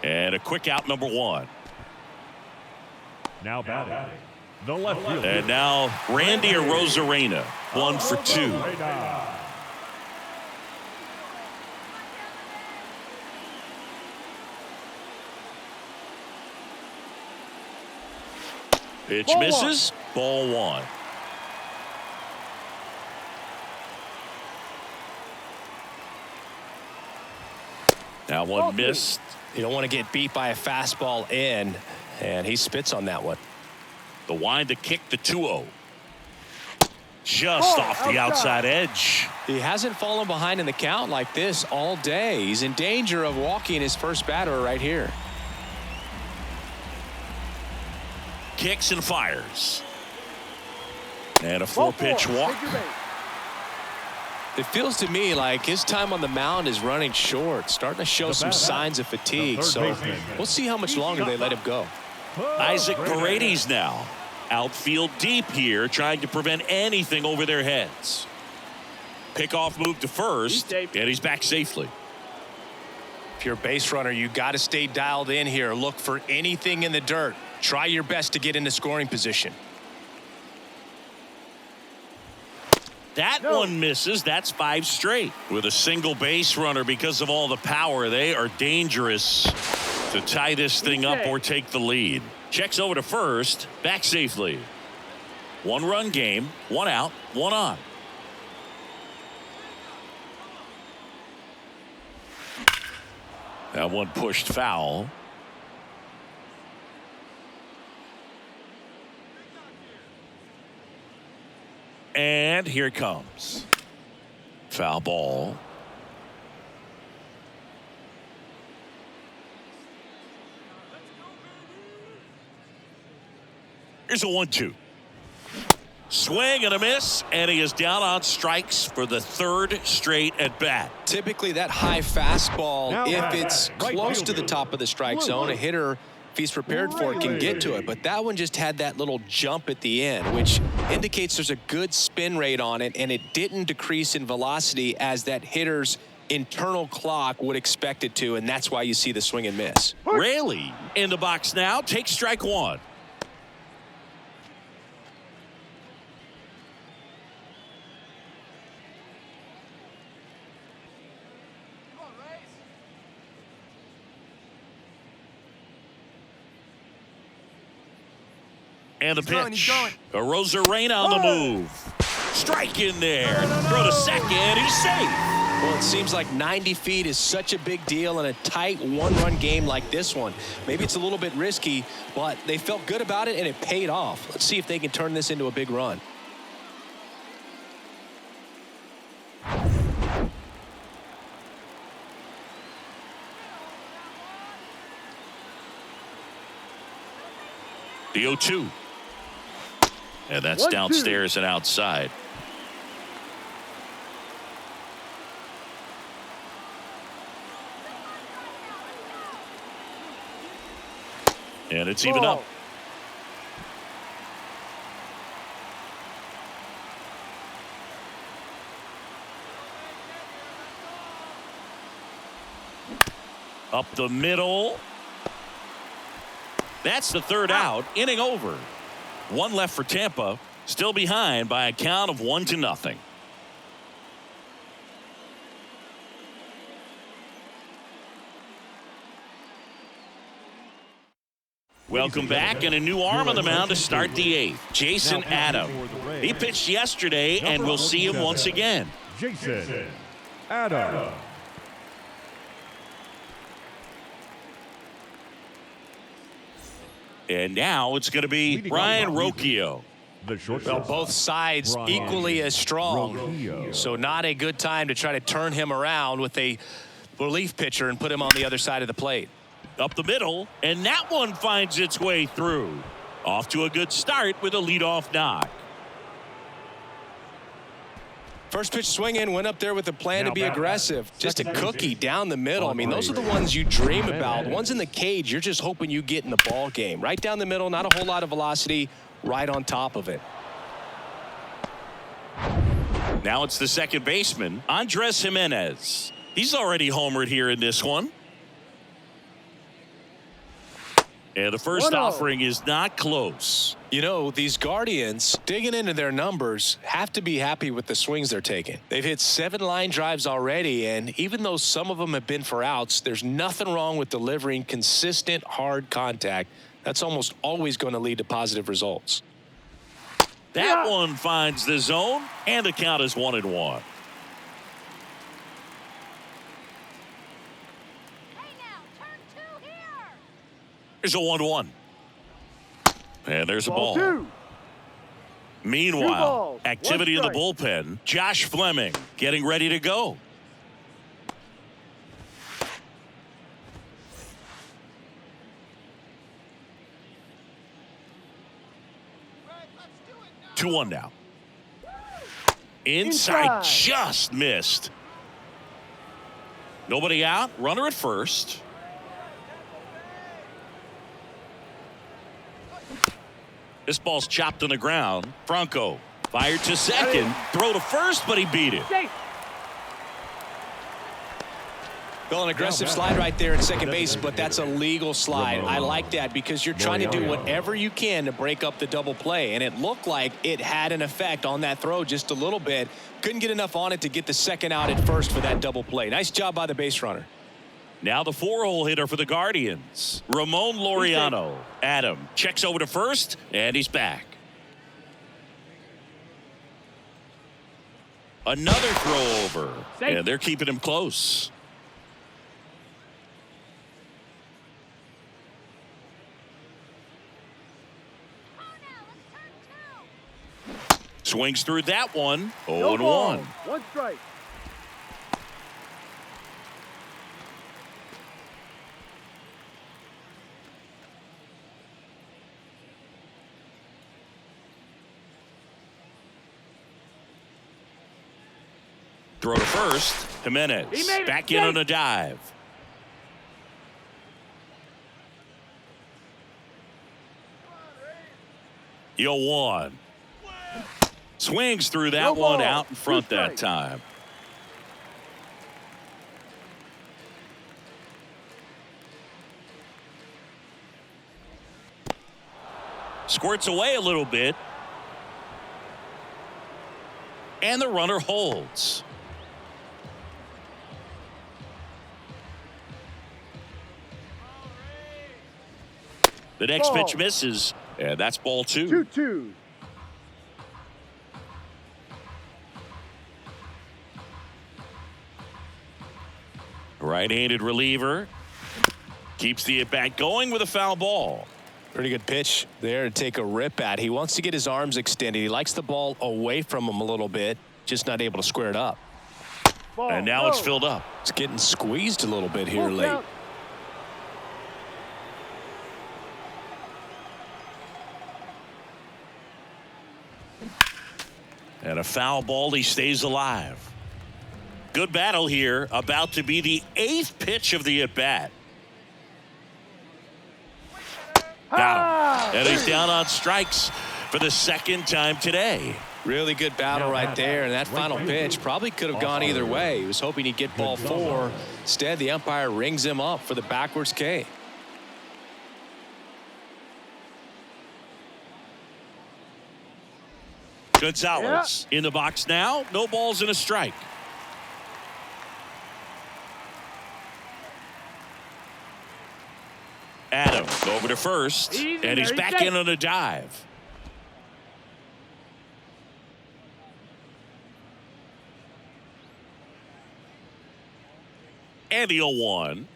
And a quick out, number 1. Now batting, the left fielder. And now Randy Arozarena, 1 for 2. Pitch misses. Ball 1. That one missed. You don't want to get beat by a fastball in, and he spits on that one. The wind to kick the 2-0. Just off the outside edge. He hasn't fallen behind in the count like this all day. He's in danger of walking his first batter right here. Kicks and fires. And a 4-pitch walk. It feels to me like his time on the mound is running short, starting to show some signs of fatigue. So we'll see how much longer they let him go. Isaac Paredes now. Outfield deep here, trying to prevent anything over their heads. Pickoff move to first, and he's back safely. If you're a base runner, you got to stay dialed in here. Look for anything in the dirt. Try your best to get into scoring position. That one misses. That's 5 straight. With a single base runner, because of all the power, they are dangerous to tie this thing up or take the lead. Checks over to first, back safely. 1-run game, 1 out, 1 on. That one pushed foul. And here it comes. Foul ball. Here's a 1-2. Swing and a miss, and he is down on strikes for the 3rd straight at bat. Typically that high fastball, if it's close to the top of the strike zone, a hitter, if he's prepared for it, can get to it. But that one just had that little jump at the end, which indicates there's a good spin rate on it, and it didn't decrease in velocity as that hitter's internal clock would expect it to, and that's why you see the swing and miss. Raley in the box now, takes strike 1. And the pitch. Arozarena on the move. Strike in there. Throw to second. He's safe. Well, it seems like 90 feet is such a big deal in a tight 1-run game like this one. Maybe it's a little bit risky, but they felt good about it, and it paid off. Let's see if they can turn this into a big run. The 0-2. And that's 1-2. downstairs and outside. And it's even up. Up the middle. That's the third out. Inning over. One left for Tampa. Still behind by a count of 1-0. Welcome back, and a new arm on the mound to start the eighth. Jason Adam. He pitched yesterday, and we'll see him once again. Jason Adam. And now it's going to be Ryan Rocchio. The short Well, both sides equally as strong. So not a good time to try to turn him around with a relief pitcher and put him on the other side of the plate. Up the middle, and that one finds its way through. Off to a good start with a leadoff knock. First pitch swinging, went up there with a plan to be aggressive. Just a cookie down the middle. I mean, those are the ones you dream about. Ones in the cage, you're just hoping you get in the ball game. Right down the middle, not a whole lot of velocity, right on top of it. Now it's the second baseman, Andres Jimenez. He's already homered here in this one. And the first offering is not close. You know, these Guardians, digging into their numbers, have to be happy with the swings they're taking. They've hit 7 line drives already, and even though some of them have been for outs, there's nothing wrong with delivering consistent, hard contact. That's almost always going to lead to positive results. That one finds the zone, and the count is 1-1. There's a 1-1. And there's a ball. 2. Meanwhile, 2 activity in the bullpen. Josh Fleming getting ready to go. Let's 2-1 now. Inside, just missed. Nobody out. Runner at first. This ball's chopped on the ground. Franco fired to second. Throw to first, but he beat it. Well, an aggressive slide right there at second base, but that's a legal slide. I like that because you're trying to do whatever you can to break up the double play, and it looked like it had an effect on that throw just a little bit. Couldn't get enough on it to get the second out at first for that double play. Nice job by the base runner. Now the 4-hole hitter for the Guardians, Ramon Laureano. Adam checks over to first, and he's back. Another throw over, and they're keeping him close. Swings through that one. 0-1. 1 strike. Throw to first. Jimenez back in on a dive. Yo, 1. Swings through that one out in front that time. Squirts away a little bit. And the runner holds. The next pitch misses, and that's ball 2. 2-2. Right-handed reliever keeps the at-bat going with a foul ball. Pretty good pitch there to take a rip at. He wants to get his arms extended. He likes the ball away from him a little bit, just not able to square it up. And now it's filled up. It's getting squeezed a little bit here late. And a foul ball. He stays alive. Good battle here. About to be the 8th pitch of the at-bat. Got him. And he's down on strikes for the 2nd time today. Really good battle right there, and that final pitch probably could have gone either way. He was hoping he'd get ball 4. Instead, the umpire rings him up for the backwards K. Gonzalez in the box now. No balls and a strike. Adam over to first, and he's back in on a dive. And the 0-1.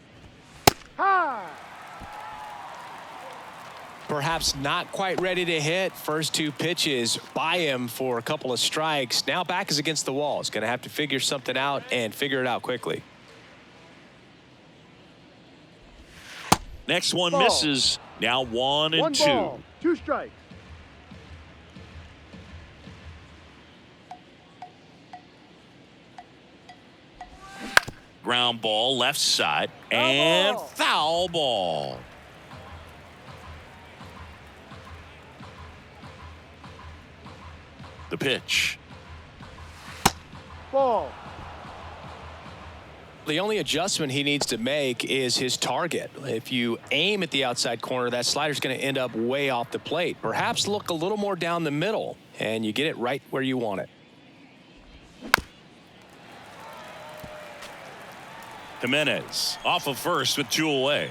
Perhaps not quite ready to hit. First 2 pitches by him for a couple of strikes. Now back is against the wall. He's going to have to figure something out and figure it out quickly. Next one misses. Now 1 and 2. 1 ball, 2 strikes. Ground ball left side and foul ball. The pitch. Ball. The only adjustment he needs to make is his target. If you aim at the outside corner, that slider's going to end up way off the plate. Perhaps look a little more down the middle, and you get it right where you want it. Jimenez off of first with 2 away.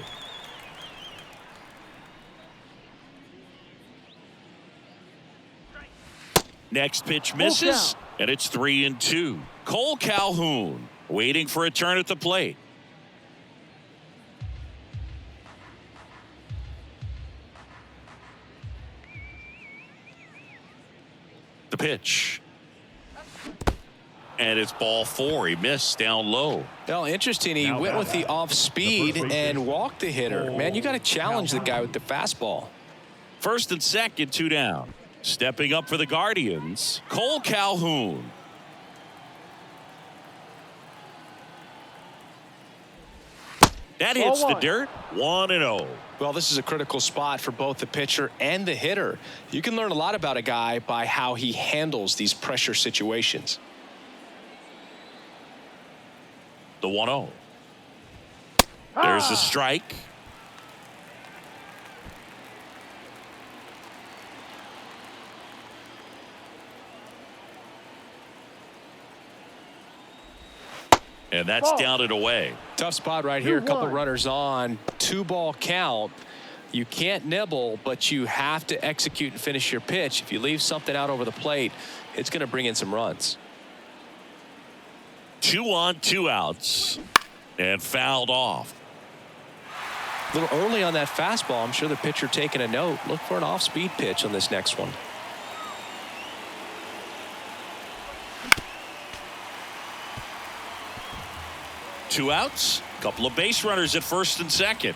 Next pitch misses, and it's 3 and 2. Cole Calhoun waiting for a turn at the plate. The pitch. And it's ball 4. He missed down low. Well, interesting. He went with the off speed and walked the hitter. Man, you got to challenge the guy with the fastball. First and second, 2 down. Stepping up for the Guardians, Cole Calhoun. That hits the dirt. 1-0. Well, this is a critical spot for both the pitcher and the hitter. You can learn a lot about a guy by how he handles these pressure situations. The 1-0. There's a strike. And that's down and away. Tough spot right here. A couple runners on. 2-ball count. You can't nibble, but you have to execute and finish your pitch. If you leave something out over the plate, it's going to bring in some runs. 2 on, 2 outs. And fouled off. A little early on that fastball. I'm sure the pitcher taking a note. Look for an off-speed pitch on this next one. Two outs. A couple of base runners at first and second.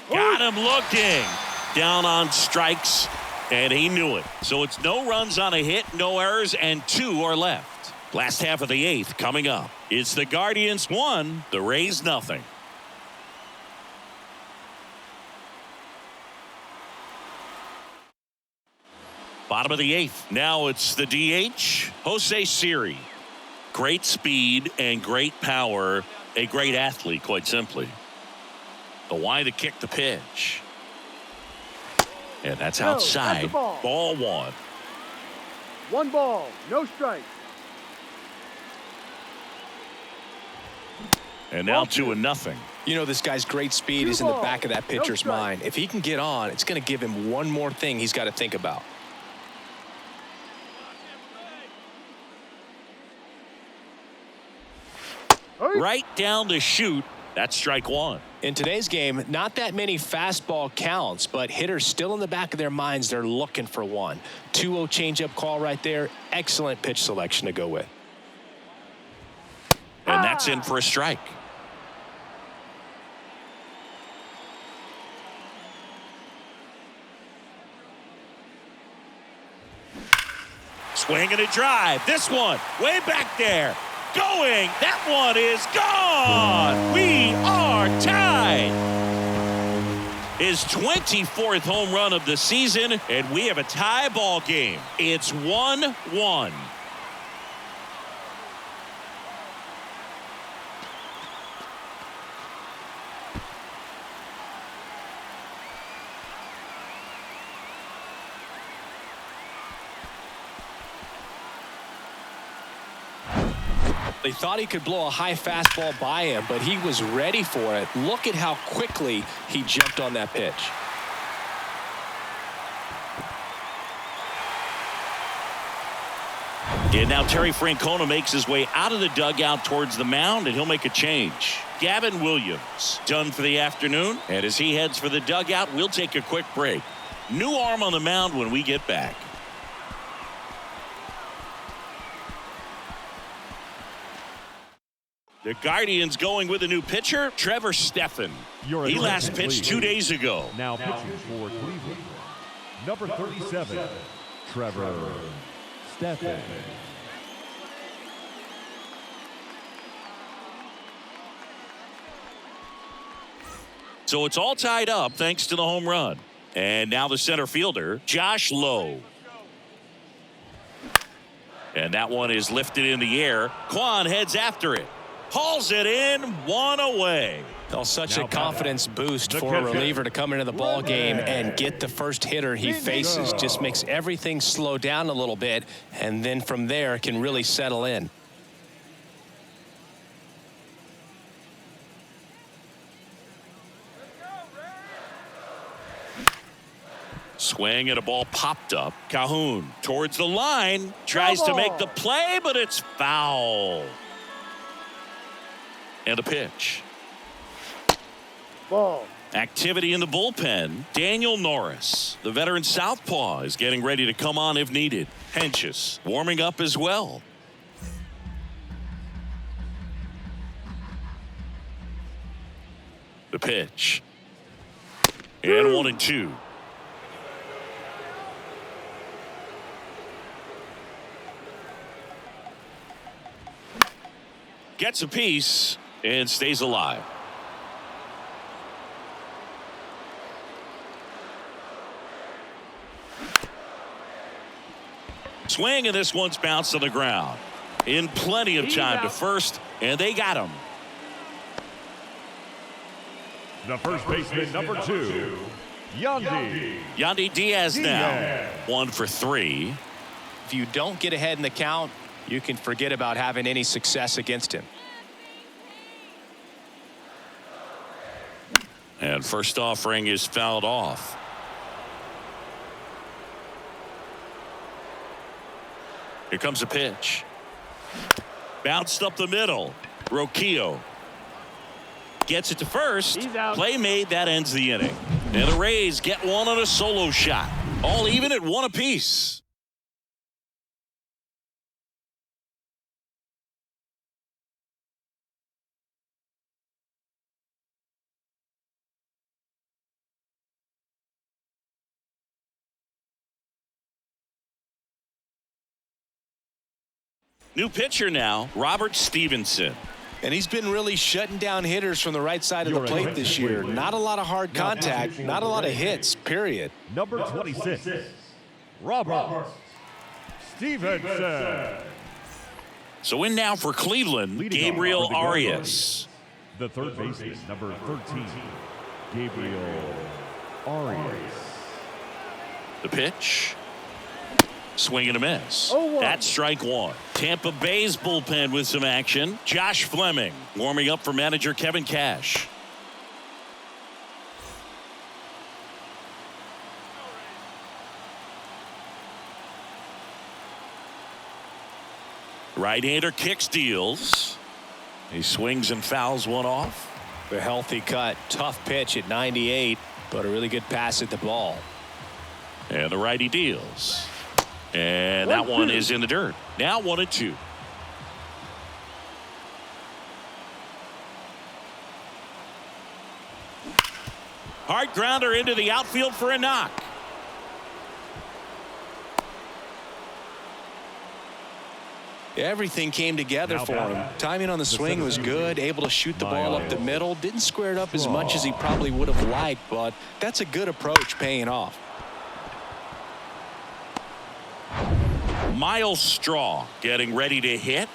Got him looking. Down on strikes, and he knew it. So it's no runs on a hit, no errors, and 2 are left. Last half of the 8th coming up. It's the Guardians 1, the Rays nothing. Bottom of the 8th. Now it's the DH, Jose Siri. Great speed and great power. A great athlete, quite simply. The why to kick the pitch. And that's outside. That's ball 1. 1 ball, no strike. And now 2-0. You know, this guy's great speed is in the back of that pitcher's mind. If he can get on, it's going to give him one more thing he's got to think about. Right down the chute. That's strike 1. In today's game, not that many fastball counts, but hitters still in the back of their minds, they're looking for one. 2-0 changeup call right there. Excellent pitch selection to go with. And that's in for a strike. Swing and a drive. This one way back there. Going. That one is gone. We are tied. His 24th home run of the season, and we have a tie ball game. It's 1-1. They thought he could blow a high fastball by him, but he was ready for it. Look at how quickly he jumped on that pitch. And now Terry Francona makes his way out of the dugout towards the mound, and he'll make a change. Gavin Williams done for the afternoon, and as he heads for the dugout, we'll take a quick break. New arm on the mound when we get back. The Guardians going with a new pitcher, Trevor Stephan. He last pitched 2 days ago. Now pitching for Cleveland, number 37, Trevor Stephan. So it's all tied up thanks to the home run. And now the center fielder, Josh Lowe. And that one is lifted in the air. Kwan heads after it. Hauls it in, one away. Well, such a confidence boost for a reliever to come into the ball game and get the first hitter he faces. Just makes everything slow down a little bit, and then from there can really settle in. Swing and a ball popped up. Calhoun towards the line. Tries to make the play, but it's foul. And a pitch. Ball. Activity in the bullpen. Daniel Norris, the veteran southpaw, is getting ready to come on if needed. Henches warming up as well. The pitch. And 1-2. Gets a piece and stays alive. Swing, and this one's bounced to the ground. In plenty of time to first, and they got him. The first baseman, number 2, Yandy Diaz now 1 for 3. If you don't get ahead in the count, you can forget about having any success against him. And first offering is fouled off. Here comes a pitch. Bounced up the middle. Roquillo gets it to first. Play made. That ends the inning. And the Rays get one on a solo shot. All even at 1 apiece. New pitcher now, Robert Stevenson. And he's been really shutting down hitters from the right side of the plate this year. Not a lot of hard contact, not a lot of hits, period. number 26, Robert Stevenson. So in now for Cleveland, Leading Gabriel off for the Arias. The third baseman, number 13, Gabriel Arias. The pitch. Swing and a miss. 0-1. That's strike 1. Tampa Bay's bullpen with some action. Josh Fleming warming up for manager Kevin Cash. Right-hander kicks, deals. He swings and fouls one off. A healthy cut, tough pitch at 98, but a really good pass at the ball. And the righty deals. And that one is in the dirt. Now 1-2. Hard grounder into the outfield for a knock. Everything came together Now for him. back. Timing on the swing center was fielder, good, able to shoot the ball up the Miles. middle. Didn't square it up as much as he probably would have liked, but that's a good approach paying off. Miles Straw getting ready to hit.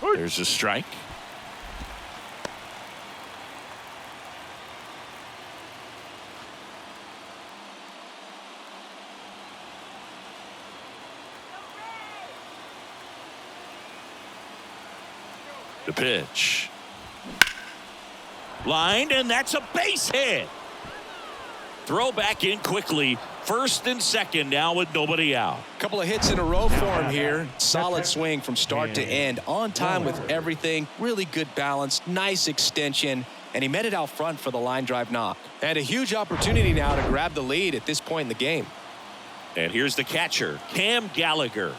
There's a strike. The pitch. Lined, and that's a base hit. Throw back in quickly. First and second now with nobody out. Couple of hits in a row for him here. Solid swing from start to end. On time with everything. Really good balance. Nice extension. And he met it out front for the line drive knock. And a huge opportunity now to grab the lead at this point in the game. And here's the catcher, Cam Gallagher.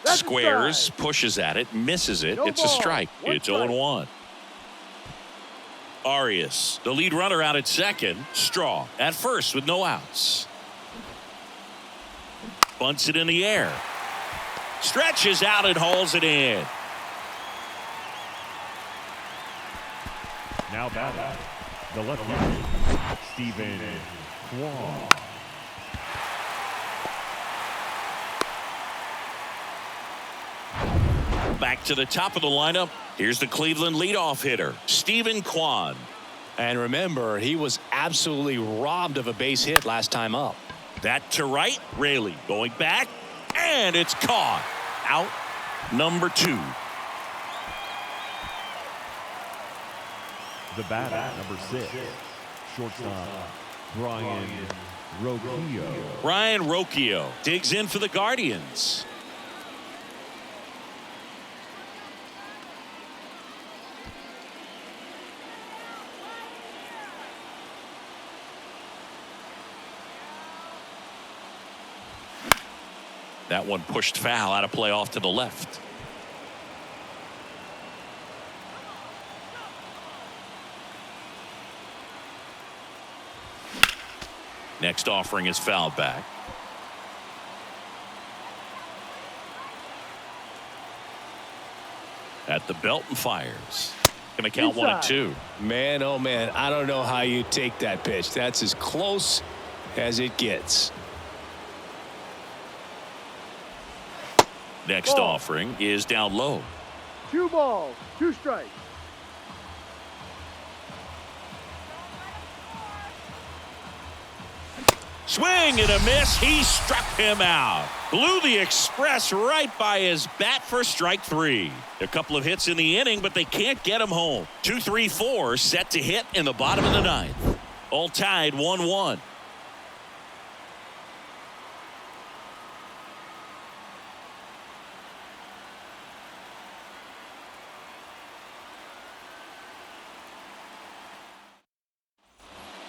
That's a Squares, strike. pushes at it, misses it. No It's a ball. strike. One It's strike. 0-1. Arias, the lead runner out at second. Straw at first with no outs. Bunts it in the air. Stretches out and hauls it in. Now batting, the left fielder, Stephen Kwan. Back to the top of the lineup. Here's the Cleveland leadoff hitter, Stephen Kwan. And remember, he was absolutely robbed of a base hit last time up. That to right. Raley going back. And it's caught. Out number 2. The batter, number 6, shortstop, Brian Rocchio. Ryan Rocchio digs in for the Guardians. That one pushed foul, out of play off to the left. Next offering is fouled back. At the belt and fires. Going to count 1-2. Man, oh man, I don't know how you take that pitch. That's as close as it gets. Next Ball. offering is down low. 2 balls, 2 strikes. Swing and a miss. He struck him out. Blew the express right by his bat for strike 3. A couple of hits in the inning, but they can't get him home. 2-3-4 set to hit in the bottom of the 9th. All tied 1-1.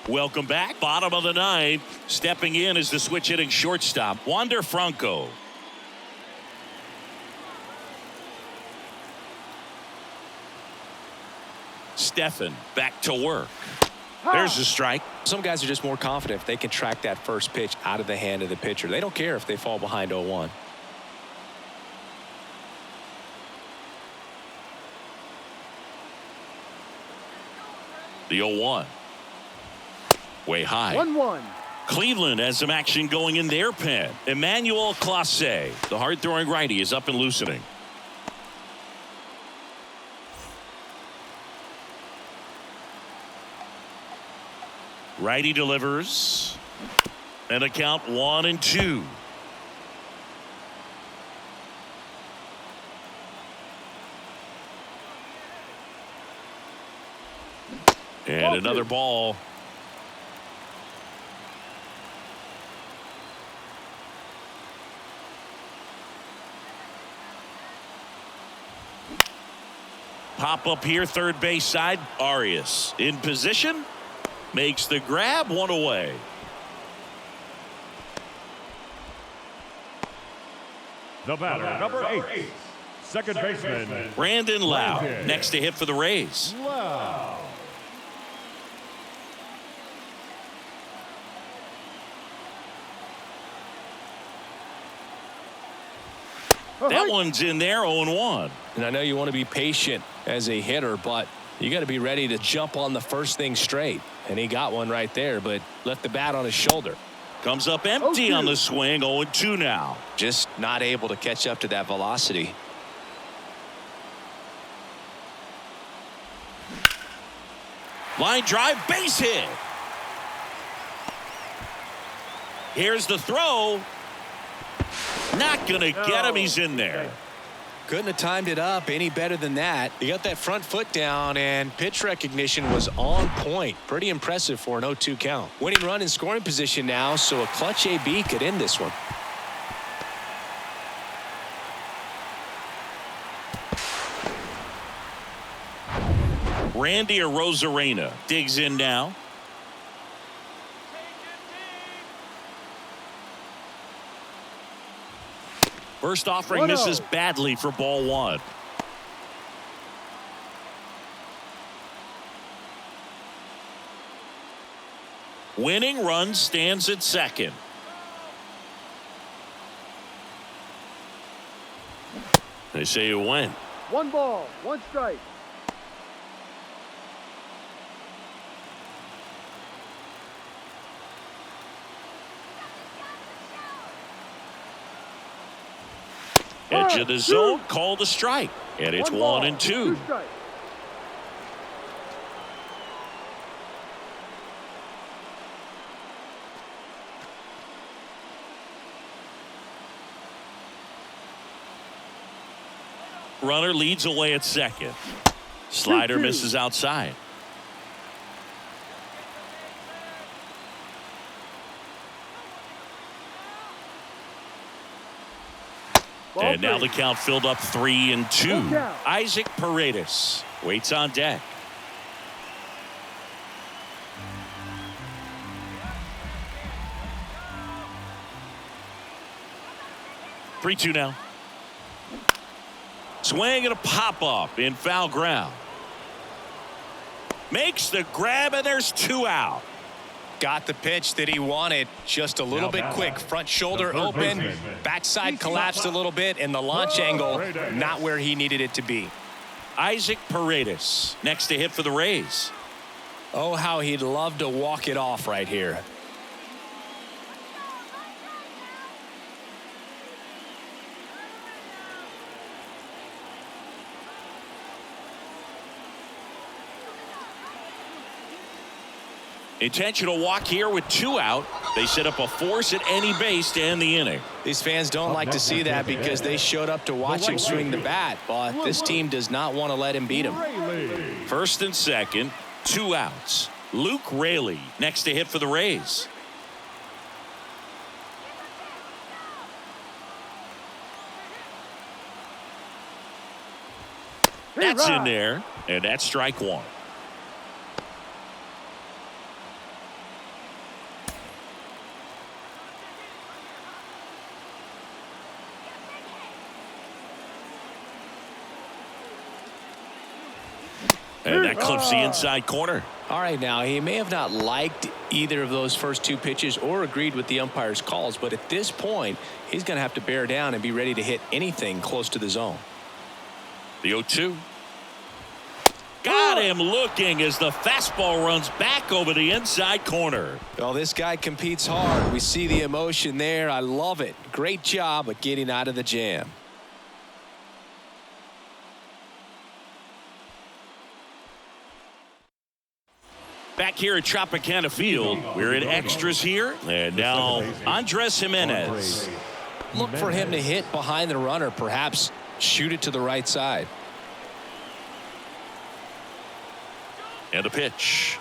Welcome back. Bottom of the 9th. Stepping in is the switch hitting shortstop, Wander Franco. Stephan back to work. There's a strike. Some guys are just more confident if they can track that first pitch out of the hand of the pitcher. They don't care if they fall behind 0-1. The 0-1. Way high. 1-1. Cleveland has some action going in their pen. Emmanuel Clase, the hard-throwing righty, is up and loosening. Righty delivers. And a count 1-2. And another ball. Pop up here, third base side. Arias in position. Makes the grab, 1 away. The batter, number 8, second baseman, Brandon Lau Brandon. next to hit for the Rays. Lau. That one's in there, 0-1. And I know you want to be patient as a hitter, but you got to be ready to jump on the first thing straight. And he got one right there, but left the bat on his shoulder. Comes up empty on the swing, 0-2 now. Just not able to catch up to that velocity. Line drive, base hit. Here's the throw. Not going to get him. He's in there. Couldn't have timed it up any better than that. He got that front foot down, and pitch recognition was on point. Pretty impressive for an 0-2 count. Winning run in scoring position now, so a clutch AB could end this one. Randy Arozarena digs in now. First offering 1-0. misses badly for ball one. Winning run stands at second. They say you win. 1 ball, 1 strike. Edge of the zone, called a strike. And it's 1 ball, 1-2. 2 strikes. Runner leads away at second. Slider 2-2. misses outside. And now the count filled up 3-2. Isaac Paredes waits on deck. Three-two now. Swing and a pop up in foul ground. Makes the grab, and there's 2 out. Got the pitch that he wanted, just a little bit quick. Front shoulder open, backside collapsed a little bit, and the launch angle not where he needed it to be. Isaac Paredes next to hit for the Rays. Oh, how he'd love to walk it off right here. Intentional walk here with 2 out. They set up a force at any base to end the inning. These fans don't like to see that because they showed up to watch him swing the bat, but this team does not want to let him beat him. First and second, 2 outs. Luke Raley next to hit for the Rays. That's in there, and that's strike 1. And that clips the inside corner. All right, now he may have not liked either of those first 2 pitches or agreed with the umpire's calls, but at this point he's going to have to bear down and be ready to hit anything close to the zone. The 0-2. Got him looking as the fastball runs back over the inside corner. Well, this guy competes hard. We see the emotion there. I love it. Great job of getting out of the jam. Back here at Tropicana Field, we're in extras here. And now Andres Jimenez. Look for him to hit behind the runner, perhaps shoot it to the right side. And the pitch.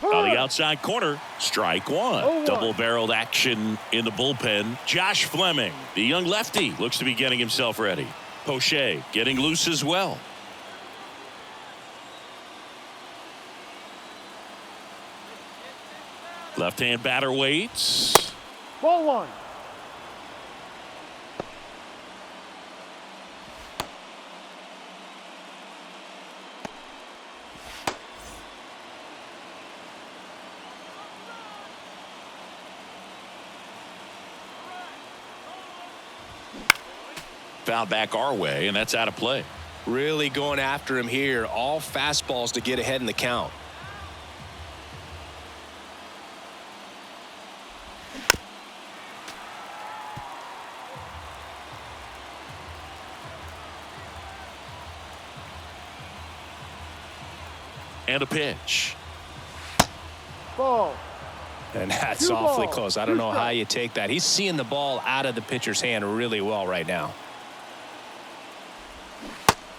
On the outside corner, strike 1. Double-barreled action in the bullpen. Josh Fleming, the young lefty, looks to be getting himself ready. Poche getting loose as well. Left-hand batter waits. Ball 1. foul back our way, and that's out of play. Really going after him here. All fastballs to get ahead in the count. And a pitch. Ball. And that's 2 awfully balls, close. I 2 don't know how strikes. you take that. He's seeing the ball out of the pitcher's hand really well right now.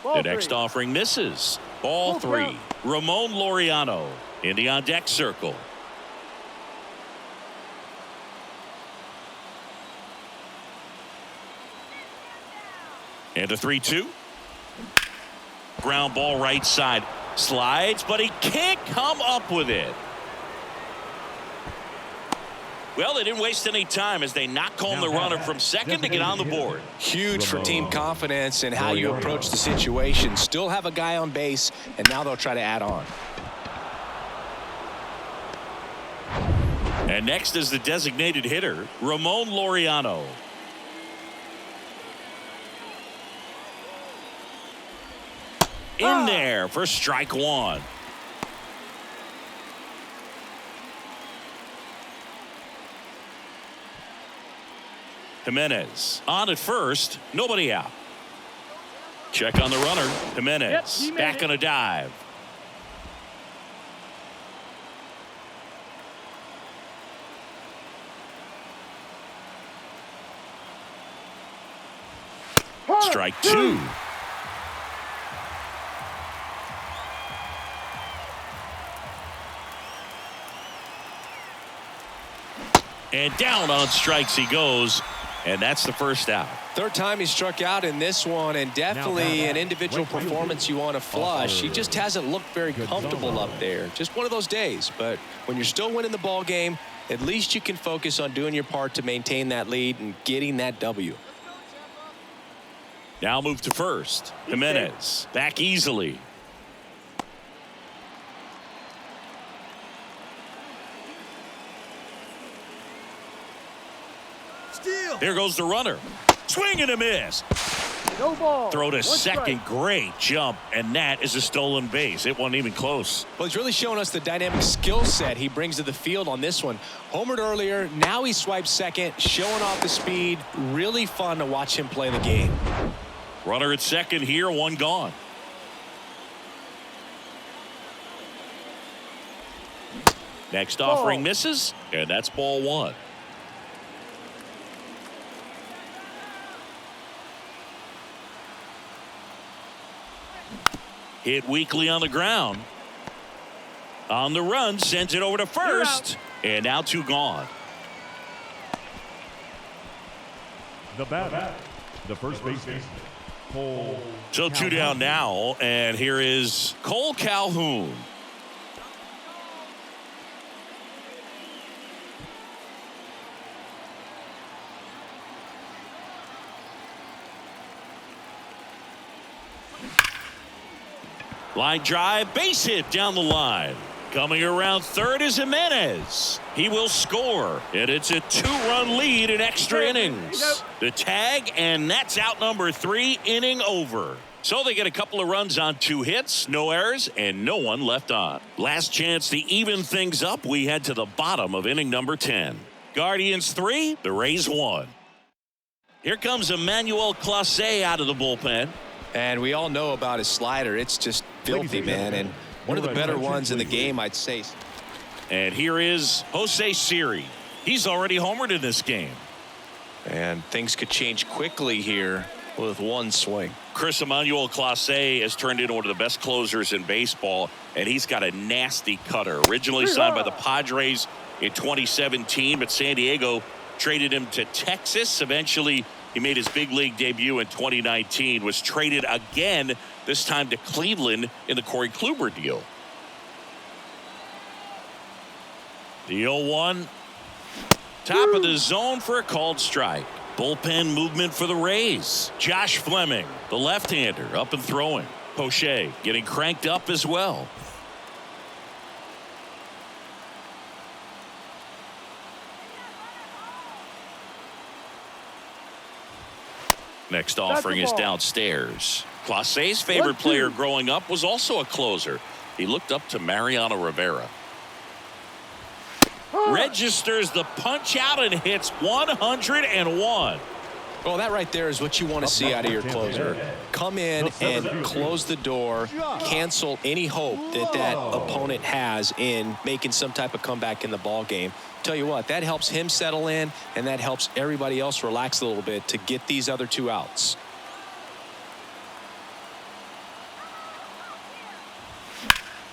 Ball The 3. next offering misses. Ball Full 3. count. Ramon Laureano in the on-deck circle. And a 3-2. Ground ball right side. Slides, but he can't come up with it. Well, they didn't waste any time as they knock home the runner from second to get on the board. Huge for team confidence and how you approach the situation. Still have a guy on base, and now they'll try to add on. And next is the designated hitter, Ramon Laureano. In there for strike 1. Jimenez on at first, nobody out. Check on the runner. Jimenez Yep, he made back it. on a dive. Strike 2. And down on strikes he goes, and that's the first out. Third time he struck out in this one, and definitely an individual performance you want to flush. He just hasn't looked very comfortable up there. Just one of those days. But when you're still winning the ball game, at least you can focus on doing your part to maintain that lead and getting that W. Now move to first. Jimenez back easily. There goes the runner. Swing and a miss. No ball. Throw to 1 second. strike. Great jump. And that is a stolen base. It wasn't even close. Well, he's really showing us the dynamic skill set he brings to the field on this one. Homered earlier. Now he swipes second, showing off the speed. Really fun to watch him play the game. Runner at second here. 1 gone. Next offering misses. And that's ball 1. Hit weakly on the ground. On the run, sends it over to first. And now 2 gone. The batter, the first baseman, Cole. So 2 down now, and here is Cole Calhoun. Line drive, base hit down the line. Coming around third is Jimenez. He will score, and it's a 2-run lead in extra innings. The tag, and that's out number 3, inning over. So they get a couple of runs on 2 hits, no errors, and no one left on. Last chance to even things up. We head to the bottom of inning number 10. Guardians 3, the Rays 1. Here comes Emmanuel Clase out of the bullpen. And we all know about his slider. It's just filthy, man. And one of the better ones in the game, I'd say. And here is Jose Siri. He's already homered in this game. And things could change quickly here with 1 swing. Chris Emmanuel Clase has turned into one of the best closers in baseball, and he's got a nasty cutter. Originally signed by the Padres in 2017, but San Diego traded him to Texas. Eventually, he made his big league debut in 2019, was traded again, this time to Cleveland in the Corey Kluber deal. The 0-1. Top of the zone for a called strike. Bullpen movement for the Rays. Josh Fleming, the left-hander, up and throwing. Poche getting cranked up as well. Next offering is downstairs. Clase's favorite player growing up was also a closer. He looked up to Mariano Rivera. Registers the punch out and hits 101. Well, that right there is what you want to see out of your closer. Come in and close the door, cancel any hope that opponent has in making some type of comeback in the ball game. Tell you what, that helps him settle in, and that helps everybody else relax a little bit to get these other 2 outs.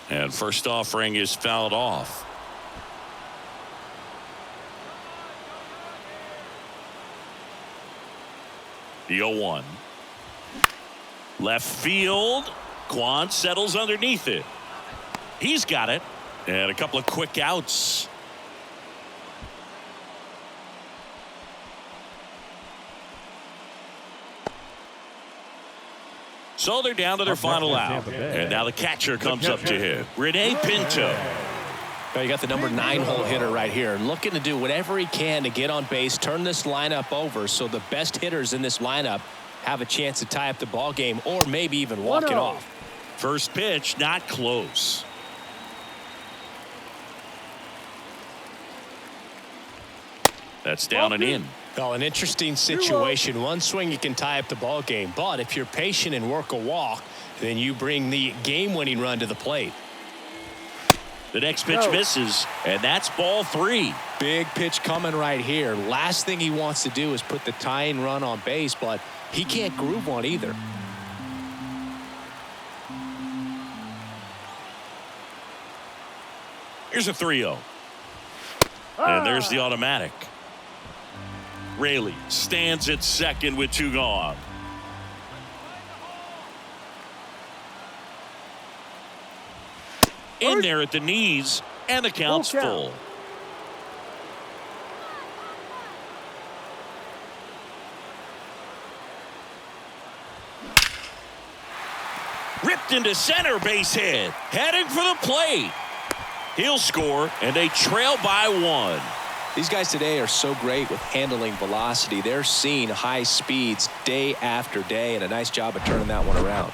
And first offering is fouled off. The 0-1. Left field. Quan settles underneath it. He's got it. And a couple of quick outs. So they're down to their final out. And now the catcher comes up to hit. Rene Pinto. You got the number 9 hole hitter right here, looking to do whatever he can to get on base, turn this lineup over so the best hitters in this lineup have a chance to tie up the ball game or maybe even walk it off. First pitch, not close. That's down and in. Well, an interesting situation. One swing you can tie up the ball game, but if you're patient and work a walk, then you bring the game-winning run to the plate. The next pitch misses, and that's ball 3. Big pitch coming right here. Last thing he wants to do is put the tying run on base, but he can't groove one either. Here's a 3-0. And there's the automatic. Raley stands at second with 2 gone. In there at the knees, and the count's full. Ripped into center, base hit. Heading for the plate. He'll score, and they trail by 1. These guys today are so great with handling velocity. They're seeing high speeds day after day, and a nice job of turning that one around.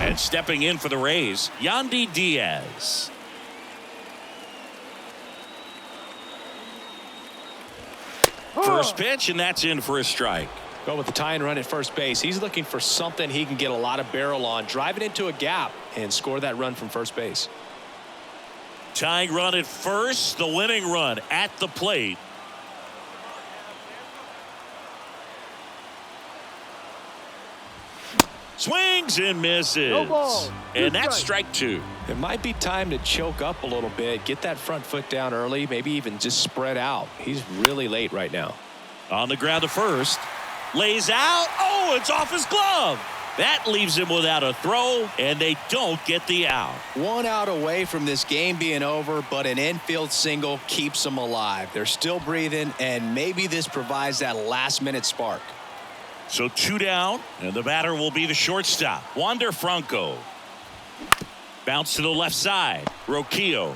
And stepping in for the Rays, Yandy Diaz. First pitch, and that's in for a strike. Go with the tying run at first base. He's looking for something he can get a lot of barrel on, drive it into a gap, and score that run from first base. Tying run at first, the winning run at the plate. Swings and misses. No ball. And that's strike 2. It might be time to choke up a little bit, get that front foot down early, maybe even just spread out. He's really late right now. On the ground to first. Lays out. Oh, it's off his glove. That leaves him without a throw, and they don't get the out. 1 out away from this game being over, but an infield single keeps them alive. They're still breathing, and maybe this provides that last-minute spark. So 2 down, and the batter will be the shortstop, Wander Franco. Bounce to the left side, Roquillo.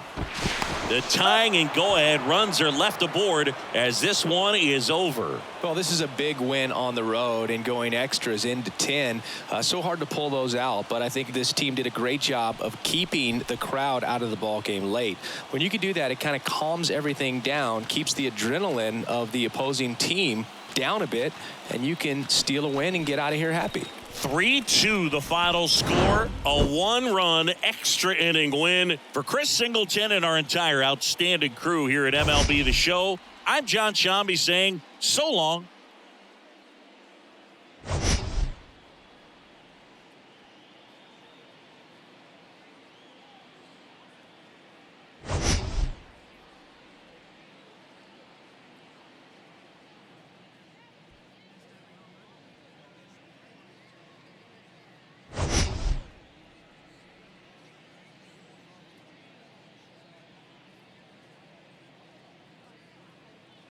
The tying and go-ahead runs are left aboard as this one is over. Well, this is a big win on the road and going extras into 10. So hard to pull those out, but I think this team did a great job of keeping the crowd out of the ball game late. When you can do that, it kind of calms everything down, keeps the adrenaline of the opposing team down a bit, and you can steal a win and get out of here happy. 3-2 the final score. A 1-run extra inning win for Chris Singleton and our entire outstanding crew here at MLB The Show. I'm John Shambi saying so long.